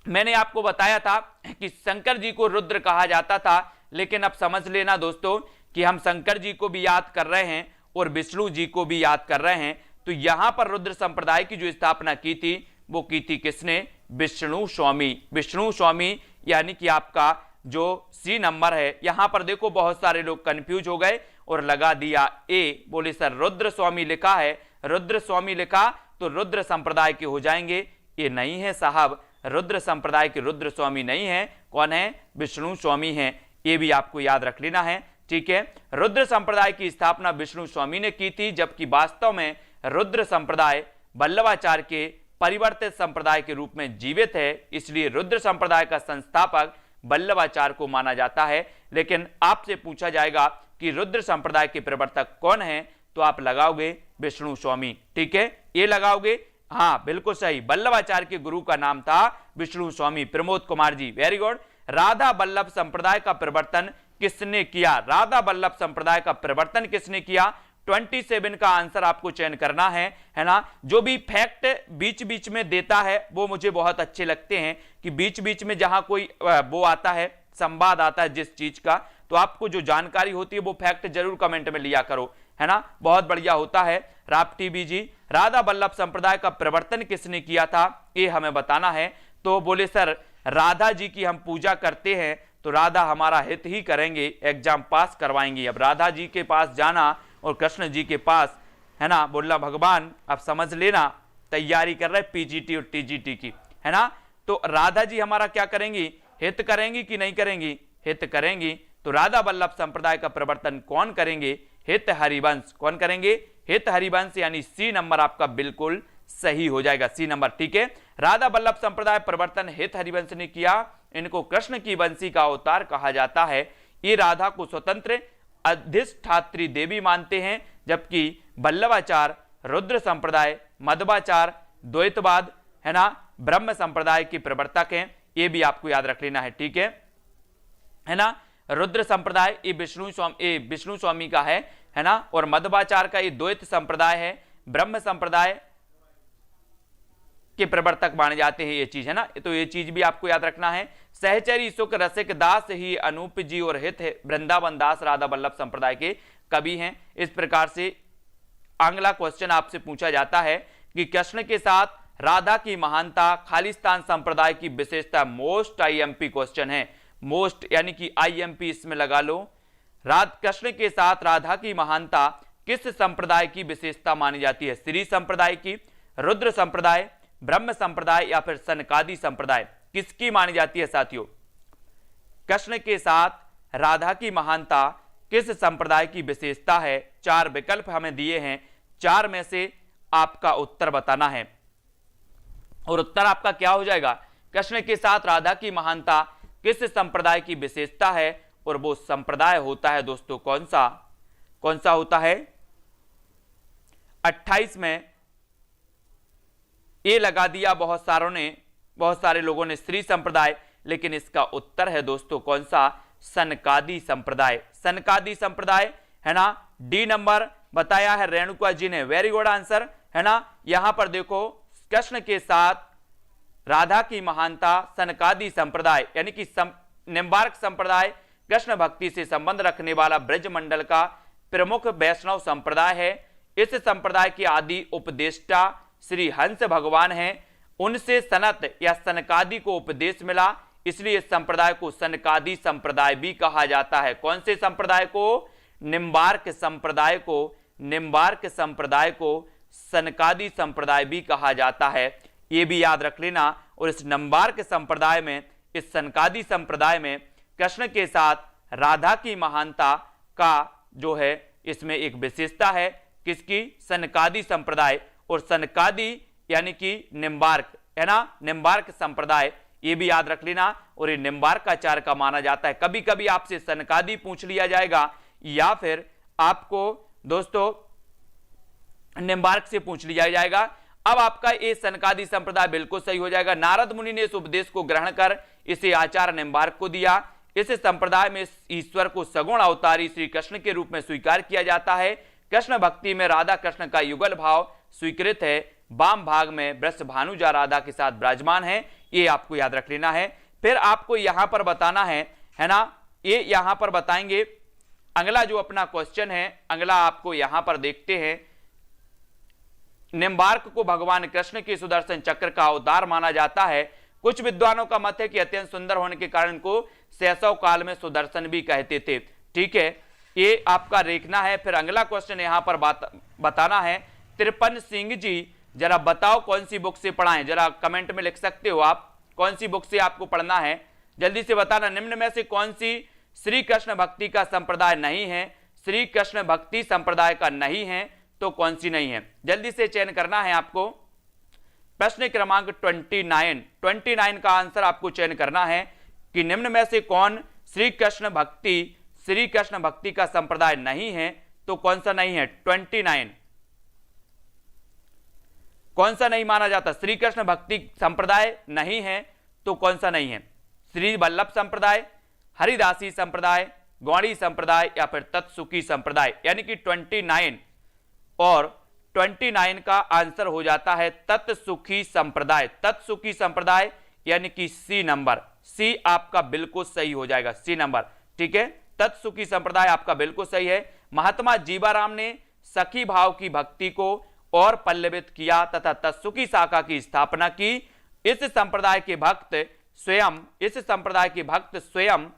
मैंने आपको बताया था कि शंकर जी को रुद्र कहा जाता था, लेकिन अब समझ लेना दोस्तों कि हम शंकर जी को भी याद कर रहे हैं और विष्णु जी को भी याद कर रहे हैं। तो यहां पर रुद्र संप्रदाय की जो स्थापना की थी वो की थी किसने? विष्णु स्वामी। विष्णु स्वामी यानी कि आपका जो सी नंबर है, यहां पर देखो बहुत सारे लोग कंफ्यूज हो गए और लगा दिया ए। बोले सर रुद्र स्वामी लिखा है, रुद्र स्वामी लिखा तो रुद्र संप्रदाय के हो जाएंगे। ये नहीं है साहब, रुद्र संप्रदाय के रुद्र स्वामी नहीं है। कौन है? विष्णु स्वामी है। ये भी आपको याद रख लेना है। ठीक है, रुद्र संप्रदाय की स्थापना विष्णु स्वामी ने की थी, जबकि वास्तव में रुद्र संप्रदाय वल्लभाचार्य के परिवर्तित संप्रदाय के रूप में जीवित है, इसलिए रुद्र संप्रदाय का संस्थापक वल्लभाचार्य को माना जाता है। लेकिन आपसे पूछा जाएगा कि रुद्र संप्रदाय के प्रवर्तक कौन है, तो आप लगाओगे विष्णु स्वामी। ठीक है, ये लगाओगे, हाँ बिल्कुल सही, वल्लभाचार्य के गुरु का नाम था विष्णु स्वामी। Pramod Kumar ji, very good. राधा वल्लभ संप्रदाय का प्रवर्तन किसने किया? राधा वल्लभ संप्रदाय का प्रवर्तन किसने किया? 27 का आंसर आपको चयन करना है ना। जो भी फैक्ट बीच बीच में देता है वो मुझे बहुत अच्छे लगते हैं, कि बीच बीच में जहां कोई वो आता है, संवाद आता है जिस चीज का, तो आपको जो जानकारी होती है वो फैक्ट जरूर कमेंट में लिया करो, है ना, बहुत बढ़िया होता है। राप्टी बी जी, राधा वल्लभ संप्रदाय का प्रवर्तन किसने किया था, ये हमें बताना है। तो बोले सर राधा जी की हम पूजा करते हैं तो राधा हमारा हित ही करेंगे, एग्जाम पास करवाएंगे। अब राधा जी के पास जाना और कृष्ण जी के पास, है ना, बोलना भगवान अब समझ लेना तैयारी कर रहे पीजीटी और टीजीटी की, है ना। तो राधा जी हमारा क्या करेंगी? हित करेंगी कि नहीं करेंगी? हित करेंगी। तो राधा वल्लभ संप्रदाय का प्रवर्तन कौन करेंगे? हित हरिवंश। कौन करेंगे? हित हरिवंश, यानी सी नंबर आपका बिल्कुल सही हो जाएगा, सी नंबर। ठीक है, राधा वल्लभ संप्रदाय प्रवर्तन हित हरिवंश ने किया। इनको कृष्ण की वंशी का अवतार कहा जाता है। ये राधा को स्वतंत्र अधिष्ठात्री देवी मानते हैं, जबकि वल्लभाचार्य रुद्र संप्रदाय, मध्वाचार्य द्वैतवाद, है ना, ब्रह्म संप्रदाय के प्रवर्तक हैं। ये भी आपको याद रख लेना है। ठीक है ना। रुद्र संप्रदाय ये विष्णु स्वामी का है ना, और मध्वाचार्य का ये द्वैत संप्रदाय है। ब्रह्म संप्रदाय के प्रवर्तक माने जाते हैं, ये चीज है ना, तो ये चीज भी आपको याद रखना है। सहचरी सुख रसिक दास ही अनूप जी और हित है वृंदावन दास राधा वल्लभ संप्रदाय के कवि हैं। इस प्रकार से अगला क्वेश्चन आपसे पूछा जाता है कि कृष्ण के साथ राधा की महानता, खालिस्तान संप्रदाय की विशेषता। मोस्ट आईएमपी क्वेश्चन है, मोस्ट यानी कि आईएमपी इसमें लगा लो। कृष्ण के साथ राधा की महानता किस संप्रदाय की विशेषता मानी जाती है? श्री संप्रदाय की, रुद्र संप्रदाय, ब्रह्म संप्रदाय या फिर सनकादि संप्रदाय, किसकी मानी जाती है साथियों? कृष्ण के साथ राधा की महानता किस संप्रदाय की विशेषता है? 4 विकल्प हमें दिए हैं, 4 में से आपका उत्तर बताना है। और उत्तर आपका क्या हो जाएगा? कृष्ण के साथ राधा की महानता किस संप्रदाय की विशेषता है? और वो संप्रदाय होता है दोस्तों कौन सा होता है? 28 में ए लगा दिया बहुत सारे लोगों ने श्री संप्रदाय, लेकिन इसका उत्तर है दोस्तों कौन सा? सनकादि संप्रदाय। सनकादि संप्रदाय है ना। डी नंबर बताया है रेणुका जी ने, वेरी गुड आंसर है ना। यहां पर देखो कृष्ण के साथ राधा की महानता, सनकादि संप्रदाय यानी कि निम्बार्क संप्रदाय कृष्ण भक्ति से संबंध रखने वाला ब्रज मंडल का प्रमुख वैष्णव संप्रदाय है। इस संप्रदाय के आदि उपदेष्टा श्री हंस भगवान हैं। उनसे सनत या सनकादि को उपदेश मिला, इसलिए इस संप्रदाय को सनकादि संप्रदाय भी कहा जाता है। कौन से संप्रदाय को? निम्बार्क संप्रदाय को, निम्बार्क संप्रदाय को सनकादि संप्रदाय भी कहा जाता है, ये भी याद रख लेना। और इस निम्बार्क संप्रदाय में, इस सनकादि संप्रदाय में कृष्ण के साथ राधा की महानता का जो है इसमें एक विशेषता है। किसकी? सनकादि संप्रदाय। और सनकादि यानी कि निम्बार्क है ना, निम्बार्क संप्रदाय, ये भी याद रख लेना। और ये निम्बार्काचार्य का माना जाता है। कभी कभी आपसे सनकादि पूछ लिया जाएगा या फिर आपको दोस्तों निम्बार्क से पूछ लिया जाएगा। अब आपका ये सनकादि संप्रदाय बिल्कुल सही हो जाएगा। नारद मुनि ने इस उपदेश को ग्रहण कर इसे आचार्य निम्बार्क को दिया। इस संप्रदाय में ईश्वर को सगुण अवतारी श्री कृष्ण के रूप में स्वीकार किया जाता है। कृष्ण भक्ति में राधा कृष्ण का युगल भाव स्वीकृत है। वाम भाग में वृष भानुजा राधा के साथ विराजमान है, ये आपको याद रख लेना है। फिर आपको यहां पर बताना है ना, ये यहां पर बताएंगे। अगला जो अपना क्वेश्चन है, अगला आपको यहां पर देखते हैं। निम्बार्क को भगवान कृष्ण के सुदर्शन चक्र का अवतार माना जाता है। कुछ विद्वानों का मत है कि अत्यंत सुंदर होने के कारण को शैशव काल में सुदर्शन भी कहते थे। ठीक है, ये आपका देखना है। फिर अगला क्वेश्चन यहां पर बताना है। तिरपन सिंह जी, जरा बताओ कौन सी बुक से पढ़ा है, जरा कमेंट में लिख सकते हो आप, कौन सी बुक से आपको पढ़ना है, जल्दी से बताना। निम्न में से कौन सी श्री कृष्ण भक्ति का संप्रदाय नहीं है? श्री कृष्ण भक्ति संप्रदाय का नहीं है तो कौन सी नहीं है, जल्दी से चयन करना है आपको। प्रश्न क्रमांक 29 का आंसर आपको चयन करना है कि निम्न में से कौन श्री कृष्ण भक्ति का संप्रदाय नहीं है तो कौन सा नहीं है? 29 कौन सा नहीं माना जाता? श्री कृष्ण भक्ति संप्रदाय नहीं है तो कौन सा नहीं है? श्री वल्लभ संप्रदाय, हरिदासी संप्रदाय, गौड़ी संप्रदाय या फिर तत्सुखी संप्रदाय। यानी कि 29 और 29 का आंसर हो जाता है तत्सुखी संप्रदाय। तत्सुखी संप्रदाय यानी कि सी नंबर, सी आपका बिल्कुल सही हो जाएगा, सी नंबर। ठीक है, तत्सुखी संप्रदाय आपका बिल्कुल सही है। महात्मा जीवाराम ने सखी भाव की भक्ति को और पल्लवित किया तथा तत्सुखी शाखा की स्थापना की। इस संप्रदाय के भक्त स्वयं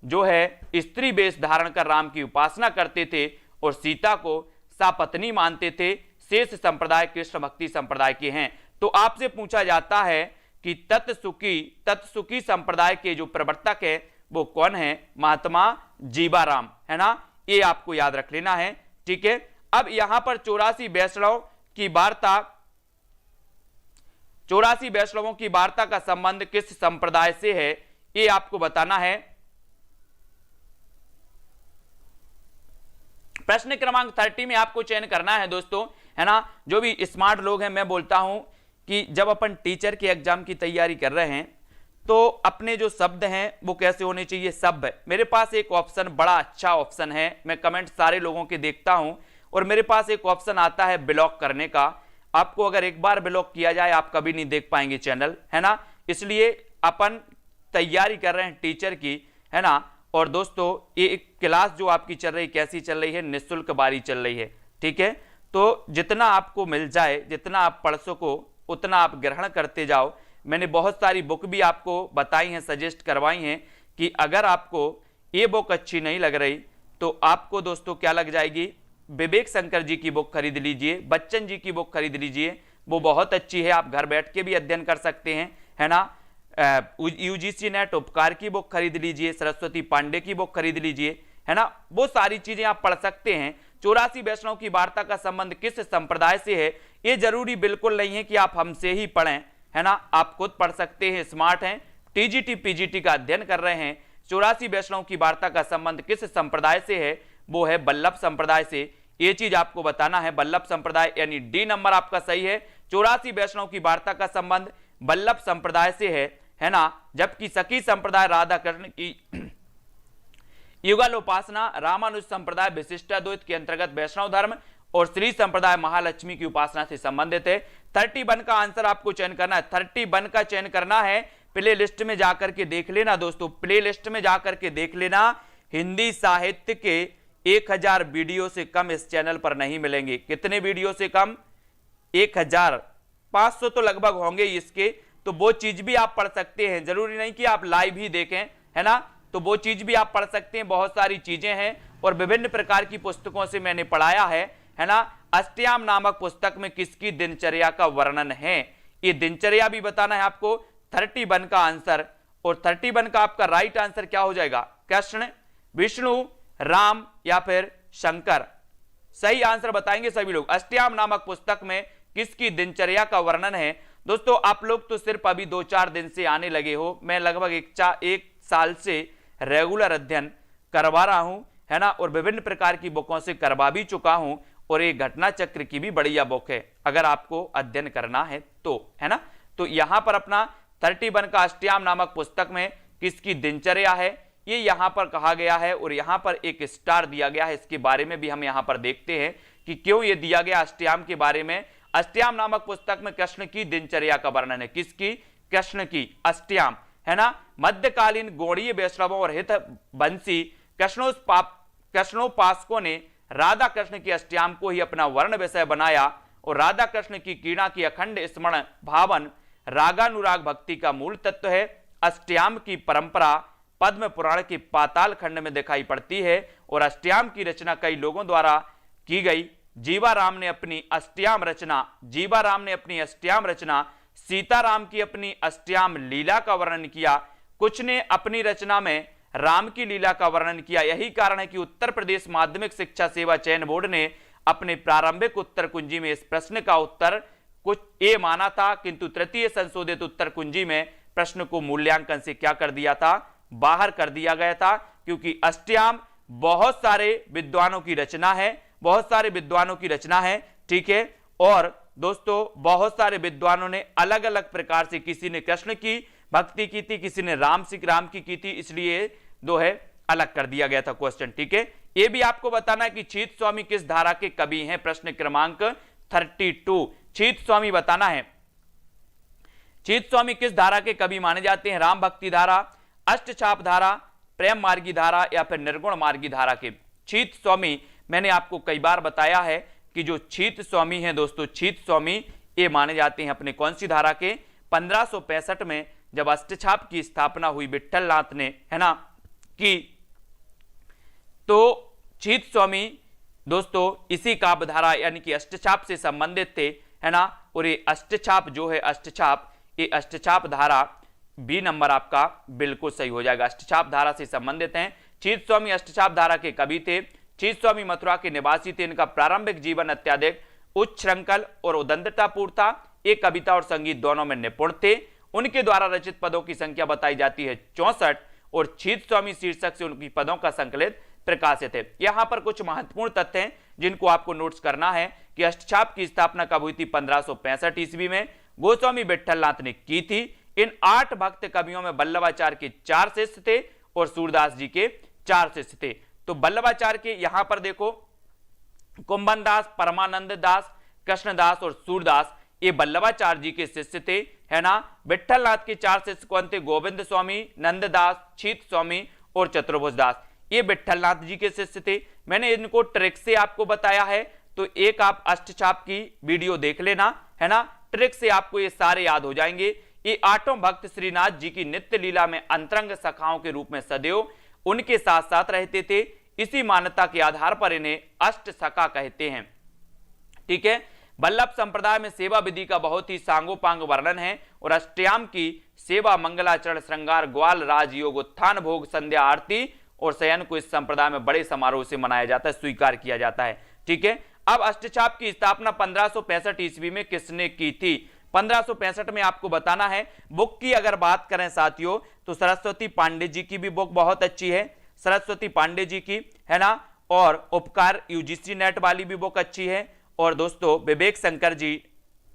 जो है स्त्री वेश धारण कर राम की उपासना करते थे और सीता को सापत्नी मानते थे। शेष संप्रदाय कृष्ण भक्ति संप्रदाय के हैं। तो आपसे पूछा जाता है कि तत्सुखी संप्रदाय के जो प्रवर्तक है वो कौन है? महात्मा जीवाराम, है ना, ये आपको याद रख लेना है। ठीक है, अब यहां पर 84 वैष्णवों की वार्ता का संबंध किस संप्रदाय से है, ये आपको बताना है। प्रश्न क्रमांक 30 में आपको चयन करना है दोस्तों, है ना। जो भी स्मार्ट लोग हैं, मैं बोलता हूं कि जब अपन टीचर के एग्जाम की तैयारी कर रहे हैं तो अपने जो शब्द हैं वो कैसे होने चाहिए? शब्द। मेरे पास एक ऑप्शन, बड़ा अच्छा ऑप्शन है, मैं कमेंट सारे लोगों के देखता हूं और मेरे पास एक ऑप्शन आता है ब्लॉक करने का। आपको अगर एक बार ब्लॉक किया जाए आप कभी नहीं देख पाएंगे चैनल, है ना। इसलिए अपन तैयारी कर रहे हैं टीचर की, है ना। और दोस्तों ये एक क्लास जो आपकी चल रही, कैसी चल रही है? निःशुल्क बारी चल रही है। ठीक है, तो जितना आपको मिल जाए, जितना आप पढ़ सको उतना आप ग्रहण करते जाओ। मैंने बहुत सारी बुक भी आपको बताई हैं, सजेस्ट करवाई हैं कि अगर आपको ये बुक अच्छी नहीं लग रही तो आपको दोस्तों क्या लग जाएगी? विवेक शंकर जी की बुक खरीद लीजिए, बच्चन जी की बुक खरीद लीजिए, वो बहुत अच्छी है, आप घर बैठ के भी अध्ययन कर सकते हैं, है ना। यूजीसी नेट उपकार की बुक खरीद लीजिए, सरस्वती पांडे की बुक खरीद लीजिए, है ना। वो सारी चीजें आप पढ़ सकते हैं। 84 वैष्णव की वार्ता का संबंध किस संप्रदाय से है, ये जरूरी बिल्कुल नहीं है कि आप हमसे ही पढ़ें, है ना। आप खुद पढ़ सकते हैं, स्मार्ट हैं, टीजीटी पीजीटी का अध्ययन कर रहे हैं। 84 वैष्णव की वार्ता का संबंध किस संप्रदाय से है? वो है वल्लभ संप्रदाय से। ये चीज आपको बताना है, वल्लभ संप्रदाय, यानी डी नंबर आपका सही है। 84 वैष्णव की वार्ता का संबंध वल्लभ संप्रदाय से है ना, जबकि सखी संप्रदाय राधा कृष्ण की युगल उपासना, रामानुज संप्रदाय विशिष्टाद्वैत के अंतर्गत वैष्णव धर्म और श्री संप्रदाय महालक्ष्मी की उपासना से संबंधित है। 31 का आंसर आपको चयन करना है, 31 का चयन करना है। प्ले लिस्ट में जाकर के देख लेना दोस्तों, प्ले लिस्ट में जाकर के देख लेना। हिंदी साहित्य के 1000 वीडियो से कम इस चैनल पर नहीं मिलेंगे। कितने वीडियो से कम? 1500 तो लगभग होंगे इसके, तो वो चीज भी आप पढ़ सकते हैं, जरूरी नहीं कि आप लाइव ही देखें, है ना, तो वो चीज भी आप पढ़ सकते हैं। बहुत सारी चीजें हैं और विभिन्न प्रकार की पुस्तकों से मैंने पढ़ाया है ना। अष्टयाम नामक पुस्तक में किसकी दिनचर्या का वर्णन है, ये दिनचर्या भी बताना है आपको। 31 का आंसर, और 31 का आपका राइट आंसर क्या हो जाएगा? कृष्ण, विष्णु, राम या फिर शंकर। सही आंसर बताएंगे सभी लोग। अष्टयाम नामक पुस्तक में किसकी दिनचर्या का वर्णन है? दोस्तों आप लोग तो सिर्फ अभी 2-4 दिन से आने लगे हो, मैं लगभग एक साल से रेगुलर अध्ययन करवा रहा हूं, है ना, और विभिन्न प्रकार की बुकों से करवा भी चुका हूं, और ये घटना चक्र की भी बढ़िया बुक है अगर आपको अध्ययन करना है तो, है ना। तो यहां पर अपना 31 का अष्टयाम नामक पुस्तक में किसकी दिनचर्या है ये यहां पर कहा गया है, और यहां पर एक स्टार दिया गया है। इसके बारे में भी हम यहां पर देखते हैं कि क्यों ये दिया गया अष्टयाम के बारे में। अष्टयाम नामक पुस्तक में कृष्ण की दिनचर्या का वर्णन है। किसकी? कृष्ण की। अष्टयाम, है ना। मध्यकालीन गौड़ीय वैष्णवों और हित वंशी कृष्णोपासकों ने राधा कृष्ण के अष्टयाम को ही अपना वर्ण विषय बनाया, और राधा कृष्ण की क्रीड़ा की अखंड स्मरण भावन रागानुराग भक्ति का मूल तत्व है। अष्टयाम की परंपरा पद्म पुराण के पाताल खंड में दिखाई पड़ती है, और अष्टयाम की रचना कई लोगों द्वारा की गई। जीवाराम ने अपनी अष्टयाम रचना, सीताराम की अपनी अष्टयाम लीला का वर्णन किया, कुछ ने अपनी रचना में राम की लीला का वर्णन किया। यही कारण है कि उत्तर प्रदेश माध्यमिक शिक्षा सेवा चयन बोर्ड ने अपने प्रारंभिक उत्तर कुंजी में इस प्रश्न का उत्तर कुछ ए माना था, किंतु तृतीय संशोधित उत्तर कुंजी में प्रश्न को मूल्यांकन से क्या कर दिया था? बाहर कर दिया गया था, क्योंकि अष्टयाम बहुत सारे विद्वानों की रचना है, ठीक है। और दोस्तों बहुत सारे विद्वानों ने अलग अलग प्रकार से, किसी ने कृष्ण की भक्ति की थी, किसी ने राम की थी, इसलिए दो है अलग कर दिया गया था क्वेश्चन, ठीक है। ये भी आपको बताना है कि छीत स्वामी किस धारा के कवि हैं, प्रश्न क्रमांक 32। छीत स्वामी बताना है, छीत स्वामी किस धारा के कवि माने जाते हैं? राम भक्ति धारा, अष्टछाप धारा, प्रेम मार्गी धारा या फिर निर्गुण मार्गी धारा के। छीत स्वामी मैंने आपको कई बार बताया है कि जो छीत स्वामी है दोस्तों, छीत स्वामी ये माने जाते हैं अपने कौन सी धारा के? 1565 में जब अष्टछाप की स्थापना हुई विट्ठलनाथ ने, है ना, की, तो छीत स्वामी दोस्तों इसी काव्य धारा यानी कि अष्टछाप से संबंधित थे, है ना। और ये अष्टछाप जो है, ये अष्टछाप धारा बी नंबर आपका बिल्कुल सही हो जाएगा, अष्टछाप धारा से संबंधित हैं। छीत स्वामी अष्टछाप धारा के कवि थे। छीत स्वामी मथुरा के निवासी थे। इनका प्रारंभिक जीवन अत्याधिक उच्च श्रृंखल और उदंडतापूर्ण था। एक कविता और संगीत दोनों में निपुण थे। उनके द्वारा रचित पदों की संख्या बताई जाती है 64, और छीत स्वामी शीर्षक से उनकी पदों का संकलित प्रकाशित है। यहां पर कुछ महत्वपूर्ण तथ्य हैं जिनको आपको नोट्स करना है कि अष्टछाप की स्थापना कब हुई थी? 1565 ईस्वी में गोस्वामी विट्ठलनाथ ने की थी। इन 8 भक्त कवियों में वल्लभाचार्य के 4 शिष्य थे और सूरदास जी के 4 शिष्य थे। तो वल्लभाचार्य के यहां पर देखो कुंभन दास, परमानंद दास, कृष्णदास और सूरदास ये वल्लभाचार्य जी के शिष्य थे, है ना। विट्ठलनाथ के 4 शिष्य कौन थे? गोविंद स्वामी, नंददास, छीत स्वामी और चतुर्भुज दास, ये विट्ठलनाथ जी के शिष्य थे। मैंने इनको ट्रिक से आपको बताया है, तो एक आप अष्टछाप की वीडियो देख लेना, है ना, ट्रिक से आपको ये सारे याद हो जाएंगे। ये 8 भक्त श्रीनाथ जी की नित्य लीला में अंतरंग सखाओं के रूप में सदैव उनके साथ साथ रहते थे। इसी मान्यता के आधार पर इन्हें अष्ट सखा कहते हैं, ठीक है। वल्लभ संप्रदाय में सेवा विधि का बहुत ही सांगोपांग वर्णन है, और अष्टयाम की सेवा मंगलाचरण, श्रृंगार, ग्वाल, राजयोग, उत्थान, भोग, संध्या आरती और शयन को इस संप्रदाय में बड़े समारोह से मनाया जाता है, स्वीकार किया जाता है, ठीक है। अब अष्टछाप की स्थापना 1565 ईस्वी में किसने की थी? 1565 में आपको बताना है। बुक की अगर बात करें साथियों, तो सरस्वती पांडे जी की भी बुक बहुत अच्छी है, सरस्वती पांडे जी की, है ना। और उपकार यूजीसी नेट वाली भी बुक अच्छी है। और दोस्तों विवेक शंकर जी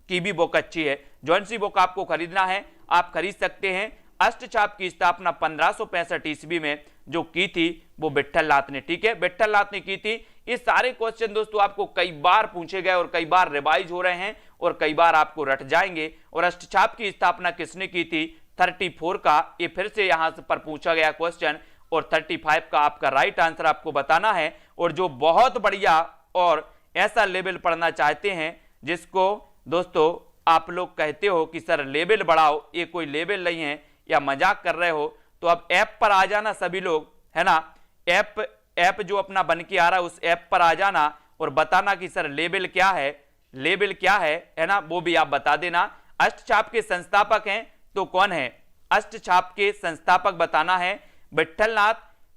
की भी बुक अच्छी है। जौन सी बुक आपको खरीदना है आप खरीद सकते हैं। अष्टछाप की स्थापना 1565 ईस्वी में जो की थी वो विट्ठल नाथ ने, ठीक है, विट्ठल नाथ ने की थी। ये सारे क्वेश्चन दोस्तों आपको कई बार पूछे गए और कई बार रिवाइज हो रहे हैं और कई बार आपको रट जाएंगे। और अष्टछाप की स्थापना किसने की थी? 34 का, ये फिर से यहां पर पूछा गया क्वेश्चन और 35 का आपका राइट आंसर आपको बताना है। और जो बहुत बढ़िया और ऐसा लेवल पढ़ना चाहते हैं जिसको दोस्तों आप लोग कहते हो कि सर लेवल बढ़ाओ, ये कोई लेवल नहीं है या मजाक कर रहे हो, तो अब ऐप पर आ जाना सभी लोग, है ना। ऐप जो अपना बन के आ रहा है उस ऐप पर आ जाना और बताना कि सर लेवल क्या है, लेवल क्या है ना, वो भी आप बता देना। अष्टछाप के संस्थापक हैं तो कौन है? अष्टछाप के संस्थापक बताना है विट्ठल नाथ,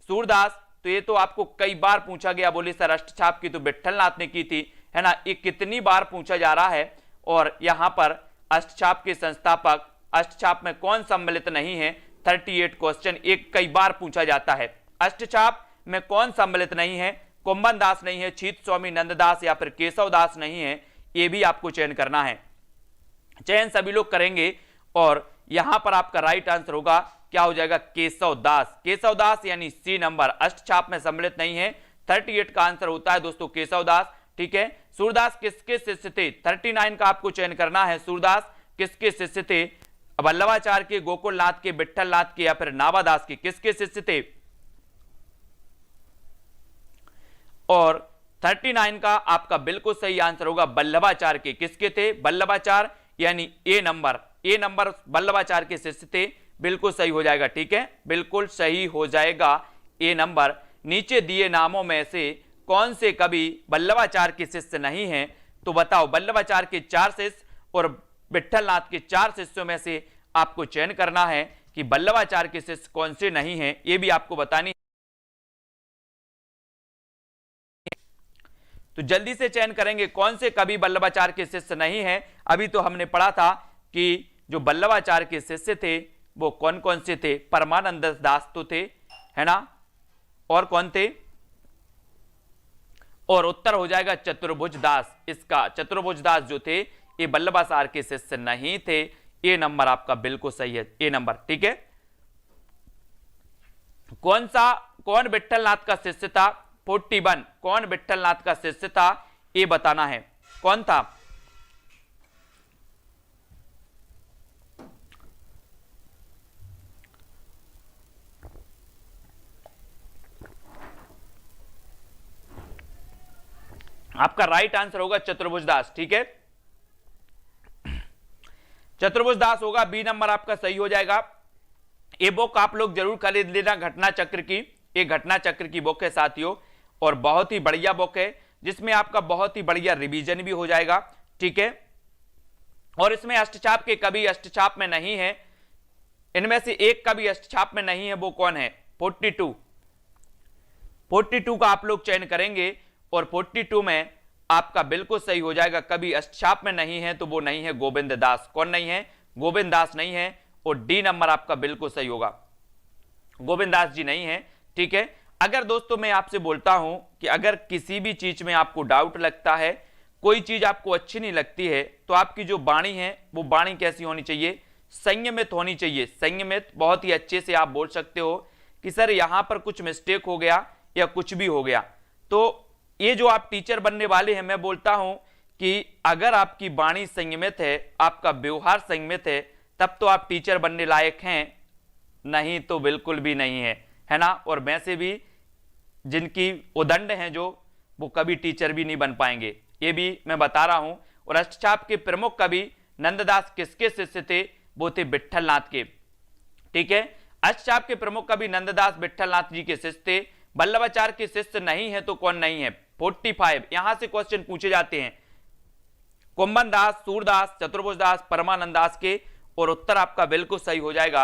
सूरदास। तो ये तो आपको कई बार पूछा गया, बोले सर अष्टछाप की तो विट्ठल नाथ ने की थी, है ना। ये कितनी बार पूछा जा रहा है। और यहां पर अष्टछाप के संस्थापक, अष्टछाप में कौन सम्मिलित नहीं है? 38 क्वेश्चन एक कई बार पूछा जाता है। अष्टछाप में कौन सम्मिलित नहीं है? कुंभन दास नहीं है, छीत स्वामी नंददास या फिर केशव दास नहीं है। ये भी आपको चयन करना है, चयन सभी लोग करेंगे। और यहां पर आपका राइट आंसर होगा, क्या हो जाएगा? केशव दास। केशव दास यानी सी नंबर अष्टछाप में सम्मिलित नहीं है। 38 का आंसर होता है दोस्तों केशव दास, ठीक है। सूरदास किसके शिष्य थे? 39 का आपको चयन करना है। सूरदास किसके शिष्य थे? वल्लभाचार्य के, गोकुलनाथ के, विट्ठल नाथ के या फिर नाभादास के, किसके शिष्य थे? और 39 का आपका बिल्कुल सही आंसर होगा वल्लभाचार्य के। किसके थे? वल्लभाचार्य यानी ए नंबर वल्लभाचार्य के शिष्य थे। बिल्कुल सही हो जाएगा, ठीक है, बिल्कुल सही हो जाएगा ए नंबर। नीचे दिए नामों में से कौन से कवि वल्लभाचार्य के शिष्य नहीं हैं? तो बताओ, वल्लभाचार्य के 4 शिष्य और विट्ठल नाथ के 4 शिष्यों में से आपको चयन करना है कि वल्लभाचार्य के शिष्य कौन से नहीं हैं, ये भी आपको बतानी। तो जल्दी से चयन करेंगे कौन से कवि वल्लभाचार्य के शिष्य नहीं हैं। अभी तो हमने पढ़ा था कि जो वल्लभाचार्य के शिष्य थे वो कौन कौन से थे? परमानंद दास तो थे, है ना, और कौन थे? और उत्तर हो जाएगा चतुर्भुज दास। इसका चतुर्भुज दास जो थे ये वल्लभाचार्य के शिष्य नहीं थे। ए नंबर आपका बिल्कुल सही है, ए नंबर, ठीक है। कौन विट्ठल नाथ का शिष्य था? 41 कौन विट्ठल नाथ का शिष्य था ये बताना है, कौन था? आपका राइट आंसर होगा चतुर्भुज दास, ठीक है, चतुर्भुज दास होगा। बी नंबर आपका सही हो जाएगा। ये बुक आप लोग जरूर खरीद लेना, घटना चक्र की, ये घटना चक्र की बुक है साथियों, और बहुत ही बढ़िया बुक है जिसमें आपका बहुत ही बढ़िया रिवीजन भी हो जाएगा, ठीक है। और इसमें अष्टछाप के कवि अष्टछाप में नहीं है, इनमें से एक कवि अष्टछाप में नहीं है, वो कौन है? 42 का आप लोग चयन करेंगे और 42 में आपका बिल्कुल सही हो जाएगा। कभी अष्टछाप में नहीं है तो वो नहीं है गोविंद दास। कौन नहीं है? गोविंद दास नहीं है। और डी नंबर आपका बिल्कुल सही होगा, गोविंद दास जी नहीं है, ठीक है। अगर दोस्तों मैं आपसे बोलता हूं कि अगर किसी भी चीज में आपको डाउट लगता है, कोई चीज आपको अच्छी नहीं लगती है, तो आपकी जो वाणी है वो वाणी कैसी होनी चाहिए? संयमित होनी चाहिए। संयमित बहुत ही अच्छे से आप बोल सकते हो कि सर यहां पर कुछ मिस्टेक हो गया या कुछ भी हो गया। तो ये जो आप टीचर बनने वाले हैं, मैं बोलता हूं कि अगर आपकी वाणी संयमित है, आपका व्यवहार संयमित है, तब तो आप टीचर बनने लायक हैं, नहीं तो बिल्कुल भी नहीं है, है ना। और वैसे भी जिनकी उदंड हैं जो, वो कभी टीचर भी नहीं बन पाएंगे, ये भी मैं बता रहा हूं। और अष्टछाप के प्रमुख कवि नंददास किसके शिष्य थे? वो थे विट्ठल नाथ के, ठीक है। अष्टछाप के प्रमुख कवि नंददास विट्ठल नाथ जी के शिष्य थे। वल्लभाचार्य के शिष्य नहीं है तो कौन नहीं है? 45 यहां से क्वेश्चन पूछे जाते हैं, कुंभन दास, सूरदास, चतुर्भुज दास, परमानंद दास के। और उत्तर आपका बिल्कुल सही हो जाएगा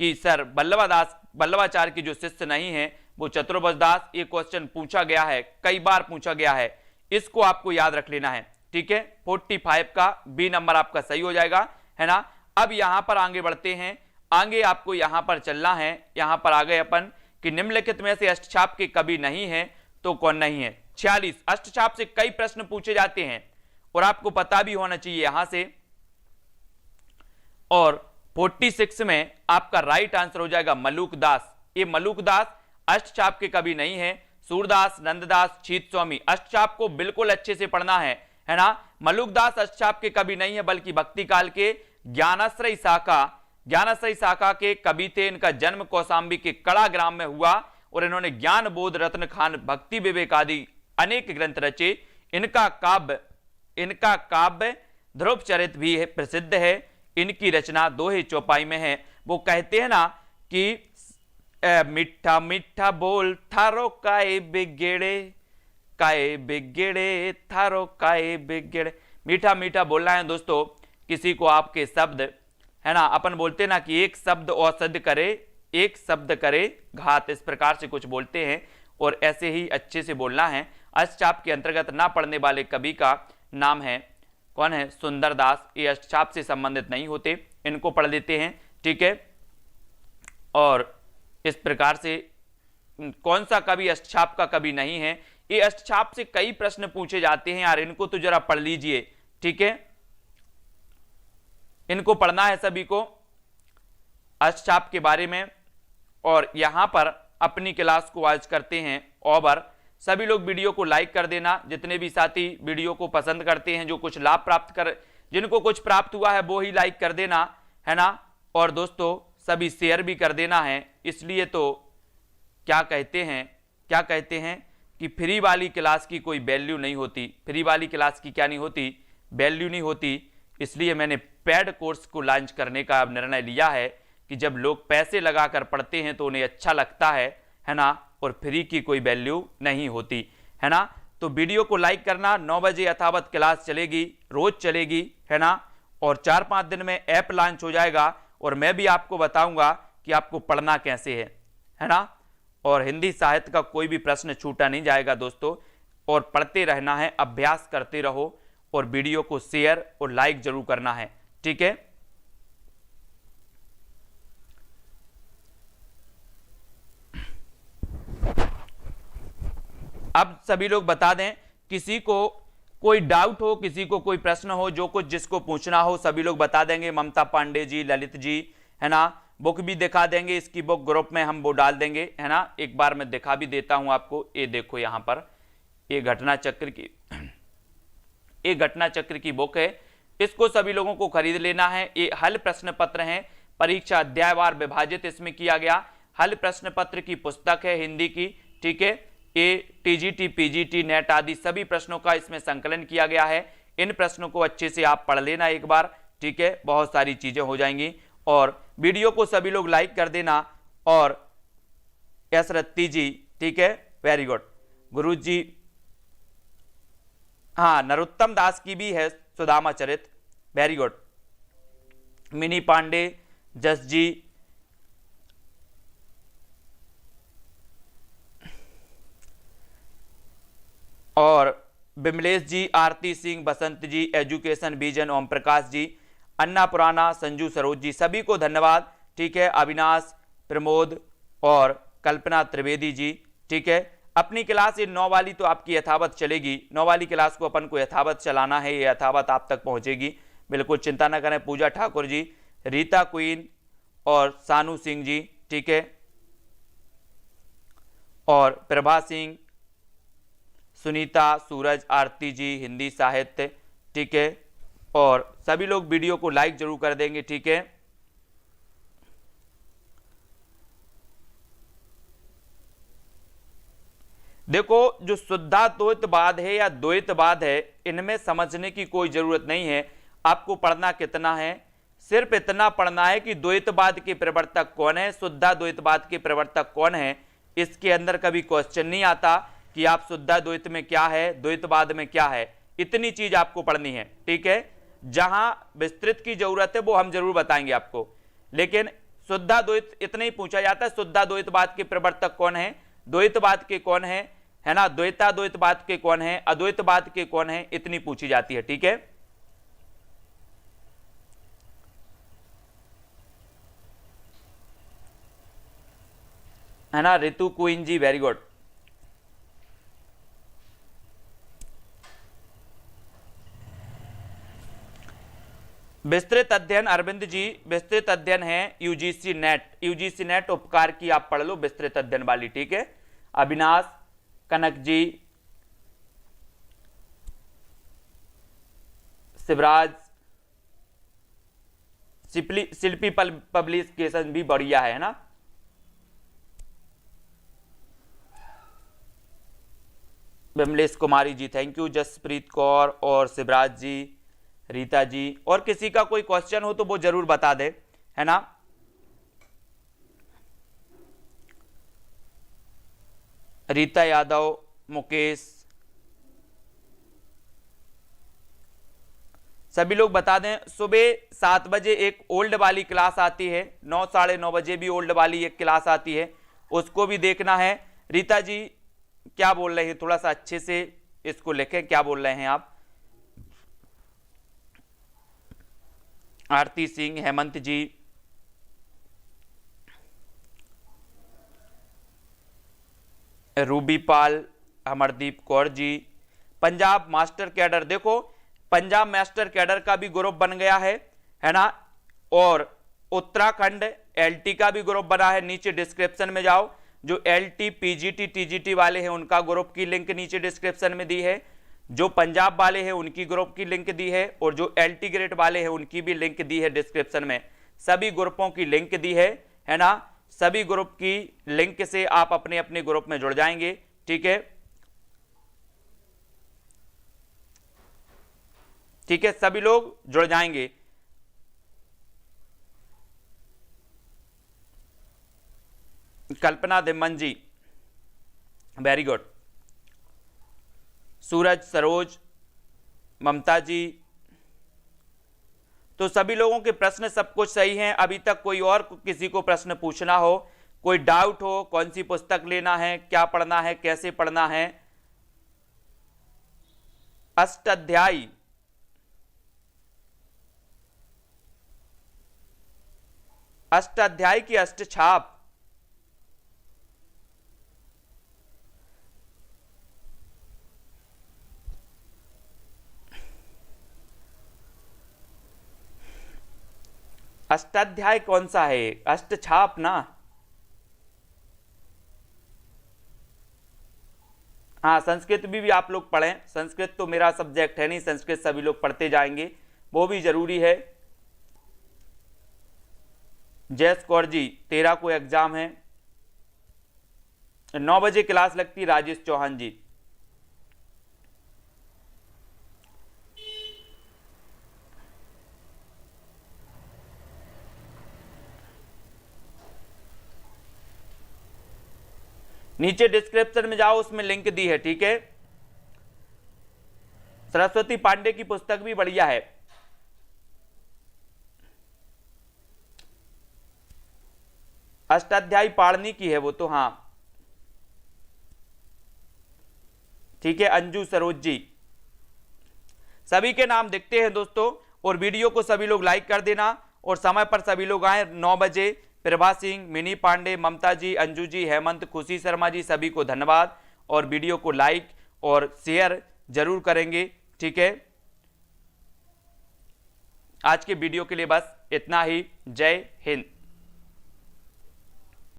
कि सर वल्लभाचार्य के जो शिष्य नहीं है वो चतुर्भुज दास। ये क्वेश्चन पूछा गया है, कई बार पूछा गया है, इसको आपको याद रख लेना है, ठीक है। 45 का बी नंबर आपका सही हो जाएगा, है ना। अब यहां पर आगे बढ़ते हैं, आगे आपको यहां पर चलना है। यहां पर आ गए अपन कि निम्नलिखित में से अष्टछाप के कवि नहीं है तो कौन नहीं है? 46 अष्टछाप से कई प्रश्न पूछे जाते हैं और आपको पता भी होना चाहिए यहां से। और 46 में आपका राइट आंसर हो जाएगा मलुक दास। ये मलुक दास अष्टचाप के कवि नहीं है। सूरदास, नंददास, छीत स्वामी, अष्टचाप को बिल्कुल अच्छे से पढ़ना है ना। मलुक दास अष्टचाप के कवि नहीं है, बल्कि भक्ति काल के ज्ञानाश्रय शाखा के कवि थे। इनका जन्म कौशांबी के कड़ा ग्राम में हुआ और इन्होंने ज्ञान बोध, रत्न खान, भक्ति विवेक आदि अनेक ग्रंथ रचे। इनका काव्य ध्रुव चरित भी है, प्रसिद्ध है। इनकी रचना दोहे चौपाई में है। वो कहते हैं ना कि मीठा मीठा बोल थारो काए बिगड़े थारो काए बिगड़े। मीठा मीठा बोलना है दोस्तों। किसी को आपके शब्द, है ना, अपन बोलते ना कि एक शब्द औषध करे, एक शब्द करे घात, इस प्रकार से कुछ बोलते हैं और ऐसे ही अच्छे से बोलना है। अष्टचाप के अंतर्गत ना पढ़ने वाले कवि का नाम है, कौन है? सुंदरदास। ये अष्टचाप से संबंधित नहीं होते, इनको पढ़ लेते हैं, ठीक है। और इस प्रकार से कौन सा कवि अष्टचाप का कवि नहीं है? ये अष्टचाप से कई प्रश्न पूछे जाते हैं यार, इनको तो जरा पढ़ लीजिए, ठीक है। इनको पढ़ना है सभी को अष्टचाप के बारे में। और यहां पर अपनी क्लास को आज करते हैं ओवर। सभी लोग वीडियो को लाइक कर देना, जितने भी साथी वीडियो को पसंद करते हैं, जो कुछ लाभ प्राप्त कर, जिनको कुछ प्राप्त हुआ है वो ही लाइक कर देना, है ना। और दोस्तों सभी शेयर भी कर देना है। इसलिए तो क्या कहते हैं कि फ्री वाली क्लास की कोई वैल्यू नहीं होती। फ्री वाली क्लास की क्या नहीं होती? वैल्यू नहीं होती। इसलिए मैंने पेड कोर्स को लॉन्च करने का निर्णय लिया है कि जब लोग पैसे लगाकर पढ़ते हैं तो उन्हें अच्छा लगता है ना, और फ्री की कोई वैल्यू नहीं होती, है ना। तो वीडियो को लाइक करना। 9 बजे यथावत क्लास चलेगी, रोज चलेगी, है ना। और 4-5 दिन में ऐप लॉन्च हो जाएगा और मैं भी आपको बताऊंगा कि आपको पढ़ना कैसे है ना। और हिंदी साहित्य का कोई भी प्रश्न छूटा नहीं जाएगा दोस्तों। और पढ़ते रहना है, अभ्यास करते रहो और वीडियो को शेयर और लाइक जरूर करना है, ठीक है। अब सभी लोग बता दें, किसी को कोई डाउट हो, किसी को कोई प्रश्न हो, जो कुछ जिसको पूछना हो सभी लोग बता देंगे। ममता पांडे जी, ललित जी, है ना। बुक भी दिखा देंगे, इसकी बुक ग्रुप में हम वो डाल देंगे, है ना। एक बार मैं दिखा भी देता हूं आपको। ये देखो यहां पर ये घटना चक्र की बुक है। इसको सभी लोगों को खरीद लेना है। ये हल प्रश्न पत्र हैं, परीक्षा अध्यायवार विभाजित इसमें किया गया हल प्रश्न पत्र की पुस्तक है हिंदी की, ठीक है। ये टीजीटी, पीजीटी, नेट आदि सभी प्रश्नों का इसमें संकलन किया गया है। इन प्रश्नों को अच्छे से आप पढ़ लेना एक बार, ठीक है। बहुत सारी चीजें हो जाएंगी। और वीडियो को सभी लोग लाइक कर देना। और एस रत्ती जी, ठीक है, वेरी गुड। गुरु जी, हाँ, नरोत्तम दास की भी है सुदामा चरित, वेरी गुड। मिनी पांडे, जस जी, और बिमलेश जी, आरती सिंह, बसंत जी, एजुकेशन विजन, ओम प्रकाश जी, अन्ना पुराना, संजू सरोज जी, सभी को धन्यवाद, ठीक है। अविनाश, प्रमोद और कल्पना त्रिवेदी जी, ठीक है। अपनी क्लास ये 9 वाली तो आपकी यथावत चलेगी। 9 वाली क्लास को अपन को यथावत चलाना है, ये यथावत आप तक पहुंचेगी, बिल्कुल चिंता ना करें। पूजा ठाकुर जी, रीता क्वीन और सानू सिंह जी, ठीक है, और प्रभा सिंह, सुनीता, सूरज, आरती जी, हिंदी साहित्य, ठीक है। और सभी लोग वीडियो को लाइक जरूर कर देंगे, ठीक है। देखो, जो शुद्धाद्वैतवाद है या द्वैतवाद है, इनमें समझने की कोई जरूरत नहीं है। आपको पढ़ना कितना है? सिर्फ इतना पढ़ना है कि द्वैतवाद के प्रवर्तक कौन है, शुद्धाद्वैतवाद के प्रवर्तक कौन है। इसके अंदर कभी क्वेश्चन नहीं आता कि आप शुद्धाद्वैत में क्या है, द्वैतवाद में क्या है। इतनी चीज आपको पढ़नी है, ठीक है। जहां विस्तृत की जरूरत है वो हम जरूर बताएंगे आपको, लेकिन शुद्धाद्वैत इतना ही पूछा जाता है। शुद्धाद्वैतवाद के प्रवर्तक कौन है, द्वैतवाद के कौन है ना, द्वैताद्वैतवाद के कौन है, अद्वैतवाद के कौन है, इतनी पूछी जाती है, ठीक है ना। ऋतु क्वीन जी, वेरी गुड। विस्तृत अध्ययन अरविंद जी, विस्तृत अध्ययन है यूजीसी नेट, यूजीसी नेट उपकार की आप पढ़ लो विस्तृत अध्ययन वाली, ठीक है। अविनाश कनक जी, शिवराज, शिल्पी पब्लिकेशन भी बढ़िया है ना। विमलेश कुमारी जी थैंक यू, जसप्रीत कौर और शिवराज जी, रीता जी, और किसी का कोई क्वेश्चन हो तो वो जरूर बता दे, है ना। रीता यादव, मुकेश, सभी लोग बता दें। सुबह 7 बजे एक ओल्ड वाली क्लास आती है, 9 साढ़े 9 बजे भी ओल्ड वाली एक क्लास आती है, उसको भी देखना है। रीता जी क्या बोल रहे हैं, थोड़ा सा अच्छे से इसको लिखें, क्या बोल रहे हैं आप। आरती सिंह, हेमंत जी, रूबी पाल, अमरदीप कौर जी। पंजाब मास्टर कैडर, देखो पंजाब मास्टर कैडर का भी ग्रुप बन गया है ना, और उत्तराखंड एलटी का भी ग्रुप बना है। नीचे डिस्क्रिप्शन में जाओ, जो एलटी पीजीटी टीजीटी वाले हैं उनका ग्रुप की लिंक नीचे डिस्क्रिप्शन में दी है, जो पंजाब वाले हैं उनकी ग्रुप की लिंक दी है, और जो एलटी ग्रेड वाले हैं उनकी भी लिंक दी है डिस्क्रिप्शन में। सभी ग्रुपों की लिंक दी है ना। सभी ग्रुप की लिंक से आप अपने अपने ग्रुप में जुड़ जाएंगे, ठीक है। ठीक है, सभी लोग जुड़ जाएंगे। कल्पना दिमन जी वेरी गुड, सूरज, सरोज, ममता जी, तो सभी लोगों के प्रश्न सब कुछ सही हैं। अभी तक कोई और किसी को प्रश्न पूछना हो, कोई डाउट हो, कौन सी पुस्तक लेना है, क्या पढ़ना है, कैसे पढ़ना है। अष्टाध्यायी, अष्टाध्यायी की अष्टछाप, अष्टाध्याय कौन सा है, अष्टछाप ना। हाँ, संस्कृत भी आप लोग पढ़ें, संस्कृत तो मेरा सब्जेक्ट है नहीं, संस्कृत सभी लोग पढ़ते जाएंगे, वो भी जरूरी है। जयस कौर जी, 13 को एग्जाम है, 9 बजे क्लास लगती। राजेश चौहान जी, नीचे डिस्क्रिप्शन में जाओ, उसमें लिंक दी है, ठीक है। सरस्वती पांडे की पुस्तक भी बढ़िया है। अष्टाध्यायी पाड़नी की है वो तो, हाँ ठीक है। अंजू, सरोज जी, सभी के नाम दिखते हैं दोस्तों, और वीडियो को सभी लोग लाइक कर देना, और समय पर सभी लोग आए 9 बजे। प्रभा सिंह, मिनी पांडे, ममता जी, अंजू जी, हेमंत, खुशी शर्मा जी, सभी को धन्यवाद, और वीडियो को लाइक और शेयर जरूर करेंगे, ठीक है। आज के वीडियो के लिए बस इतना ही। जय हिंद।